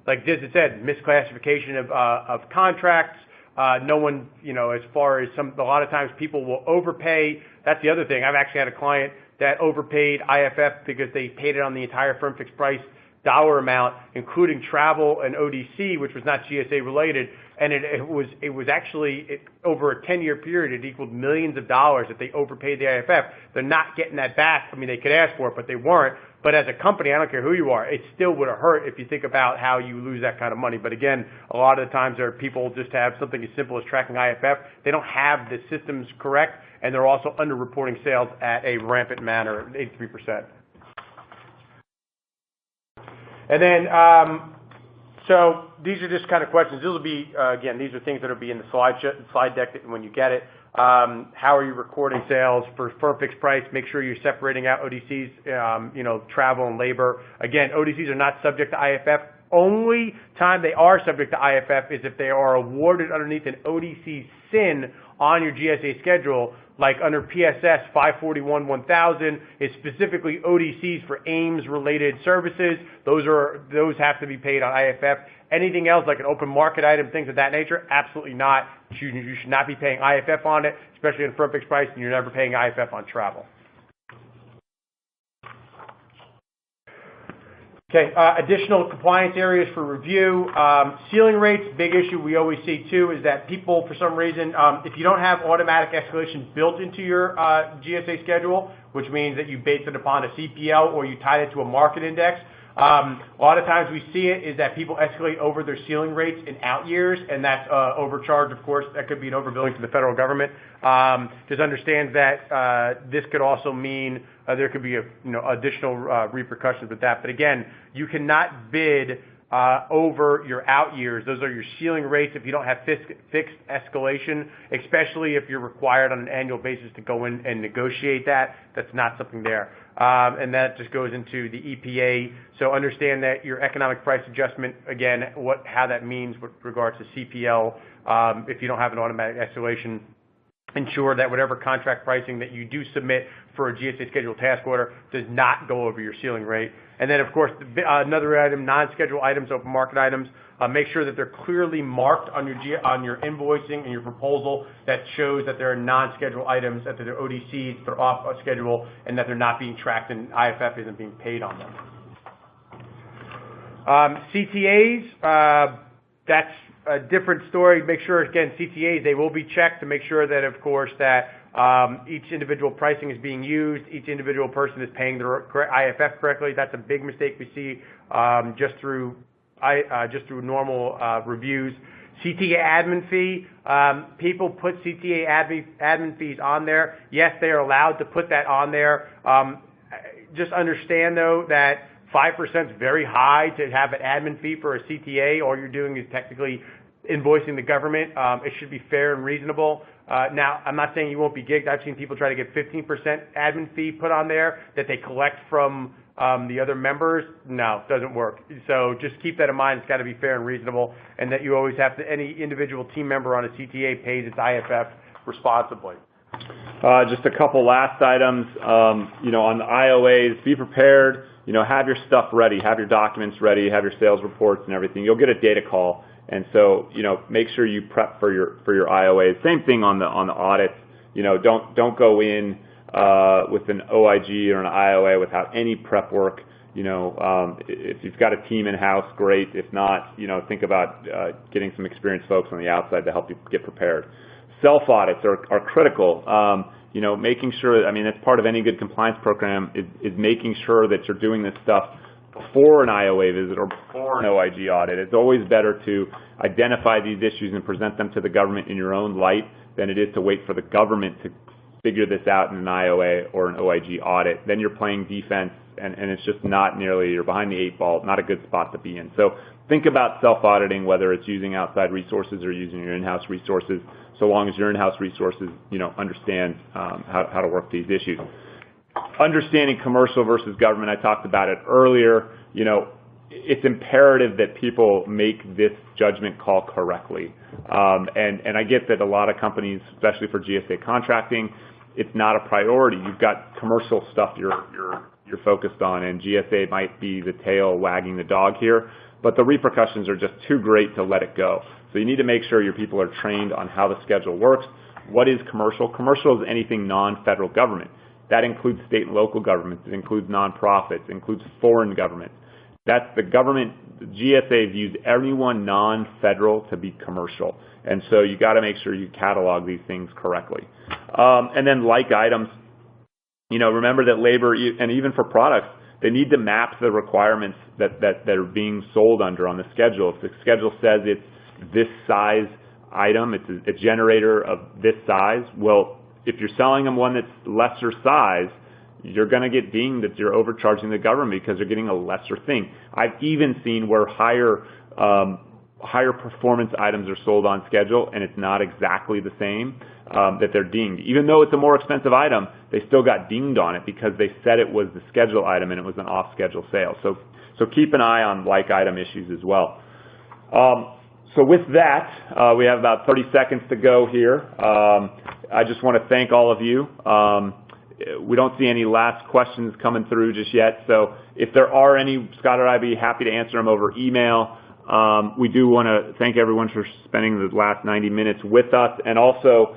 like Diz said, misclassification of contracts. No one, as far as a lot of times people will overpay. That's the other thing. I've actually had a client that overpaid IFF because they paid it on the entire firm fixed price dollar amount, including travel and ODC, which was not GSA related. And it was actually over a 10-year period, it equaled millions of dollars that they overpaid the IFF. They're not getting that back. I mean, they could ask for it, but they weren't. But as a company, I don't care who you are, it still would have hurt if you think about how you lose that kind of money. But again, a lot of the times there are people just have something as simple as tracking IFF. They don't have the systems correct, and they're also underreporting sales at a rampant manner, 83%. And then, so these are just kind of questions. These will be, again, these are things that will be in the slide deck when you get it. How are you recording sales for firm fixed price? Make sure you're separating out ODCs, travel and labor. Again, ODCs are not subject to IFF. Only time they are subject to IFF is if they are awarded underneath an ODC SIN on your GSA schedule, like under PSS 541-1000 is specifically ODCs for AIMS-related services. Those have to be paid on IFF. Anything else, like an open market item, things of that nature, absolutely not. You should not be paying IFF on it, especially in firm fixed price, and you're never paying IFF on travel. Okay, additional compliance areas for review. Ceiling rates, big issue we always see too, is that people, for some reason, if you don't have automatic escalation built into your GSA schedule, which means that you base it upon a CPL or you tie it to a market index, a lot of times we see it is that people escalate over their ceiling rates in out years, and that's overcharge, of course. That could be an overbilling to the federal government. Just understand that this could also mean there could be additional repercussions with that. But again, you cannot bid over your out years. Those are your ceiling rates if you don't have fixed escalation, especially if you're required on an annual basis to go in and negotiate that. That's not something there. And that just goes into the EPA. So understand that your economic price adjustment, again, how that means with regards to CPL, if you don't have an automatic escalation, ensure that whatever contract pricing that you do submit for a GSA scheduled task order does not go over your ceiling rate. And then, of course, another item, non-scheduled items, open market items, make sure that they're clearly marked on your invoicing and your proposal that shows that they're non-scheduled items, that they're ODCs, they're off schedule, and that they're not being tracked and IFF isn't being paid on them. CTAs, that's a different story. Make sure, again, CTAs, they will be checked to make sure that, of course, that each individual pricing is being used, each individual person is paying their IFF correctly. That's a big mistake we see just through normal reviews. CTA admin fee, people put CTA admin fees on there. Yes, they are allowed to put that on there. Just understand, though, that 5% is very high to have an admin fee for a CTA. All you're doing is technically invoicing the government. It should be fair and reasonable. Now, I'm not saying you won't be gigged. I've seen people try to get 15% admin fee put on there that they collect from the other members. No, it doesn't work. So just keep that in mind. It's got to be fair and reasonable, and that you always have to, any individual team member on a CTA pays its IFF responsibly. Just a couple last items. On the IOAs, be prepared. Have your stuff ready, have your documents ready, have your sales reports and everything. You'll get a data call, and so make sure you prep for your IOAs. Same thing on the audits. Don't go in with an OIG or an IOA without any prep work. If you've got a team in house, great. If not, think about getting some experienced folks on the outside to help you get prepared. Self audits are critical. Making sure, that's part of any good compliance program is making sure that you're doing this stuff before an IOA visit or before an OIG audit. It's always better to identify these issues and present them to the government in your own light than it is to wait for the government to figure this out in an IOA or an OIG audit, then you're playing defense, and it's just not nearly, you're behind the 8 ball, not a good spot to be in. So think about self-auditing, whether it's using outside resources or using your in-house resources, so long as your in-house resources, understand how to work these issues. Understanding commercial versus government, I talked about it earlier. It's imperative that people make this judgment call correctly. And I get that a lot of companies, especially for GSA contracting, it's not a priority. You've got commercial stuff you're focused on, and GSA might be the tail wagging the dog here, but the repercussions are just too great to let it go. So you need to make sure your people are trained on how the schedule works. What is commercial? Commercial is anything non-federal government. That includes state and local governments. It includes nonprofits. It includes foreign governments. That's the government. GSA views everyone non-federal to be commercial. And so you got to make sure you catalog these things correctly. And then like items, remember that labor, and even for products, they need to map the requirements that are being sold under on the schedule. If the schedule says it's this size item, it's a generator of this size, well, if you're selling them one that's lesser size, you're going to get dinged that you're overcharging the government because they're getting a lesser thing. I've even seen where higher performance items are sold on schedule, and it's not exactly the same, that they're dinged. Even though it's a more expensive item, they still got dinged on it because they said it was the schedule item and it was an off-schedule sale. So keep an eye on like item issues as well. So with that, we have about 30 seconds to go here. I just want to thank all of you. We don't see any last questions coming through just yet. So if there are any, Scott or I'd be happy to answer them over email. We do want to thank everyone for spending the last 90 minutes with us, and also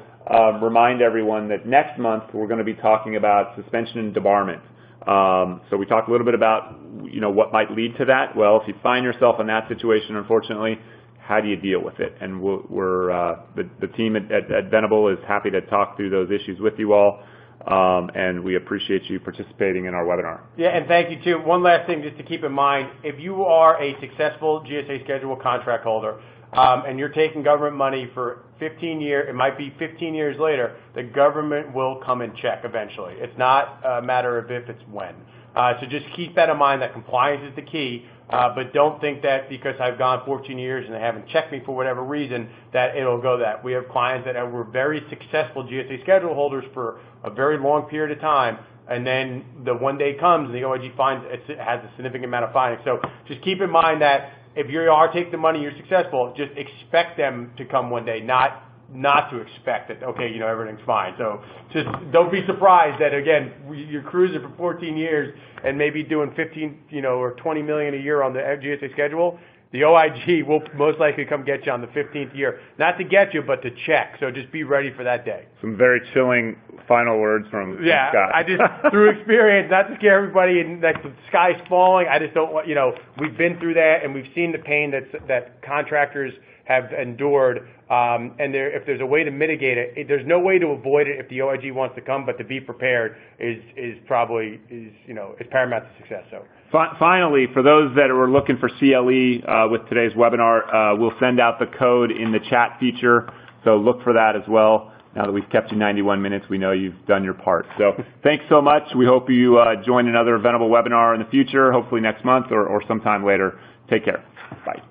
remind everyone that next month we're going to be talking about suspension and debarment. So we talked a little bit about what might lead to that. Well, if you find yourself in that situation, unfortunately, how do you deal with it? And the team at Venable is happy to talk through those issues with you all. And we appreciate you participating in our webinar. Yeah, and thank you too. One last thing just to keep in mind, if you are a successful GSA schedule contract holder, and you're taking government money for 15 years, it might be 15 years later, the government will come and check eventually. It's not a matter of if, it's when. So just keep that in mind, that compliance is the key. But don't think that because I've gone 14 years and they haven't checked me for whatever reason that it'll go that. We have clients that were very successful GSA schedule holders for a very long period of time, and then the one day comes and the OIG finds it has a significant amount of findings. So just keep in mind that if you are taking the money, you're successful, just expect them to come one day, not to expect that, okay, everything's fine. So just don't be surprised that, again, you're cruising for 14 years and maybe doing 15, or 20 million a year on the GSA schedule. The OIG will most likely come get you on the 15th year. Not to get you, but to check. So just be ready for that day. Some very chilling final words from Scott. I just, through experience, not to scare everybody and that the sky's falling, I just don't want, we've been through that and we've seen the pain that contractors have endured. And if there's a way to mitigate it, there's no way to avoid it if the OIG wants to come, but to be prepared is paramount to success. So. Finally, for those that were looking for CLE with today's webinar, we'll send out the code in the chat feature, so look for that as well. Now that we've kept you 91 minutes, we know you've done your part. So thanks so much. We hope you join another Venable webinar in the future, hopefully next month or sometime later. Take care. Bye.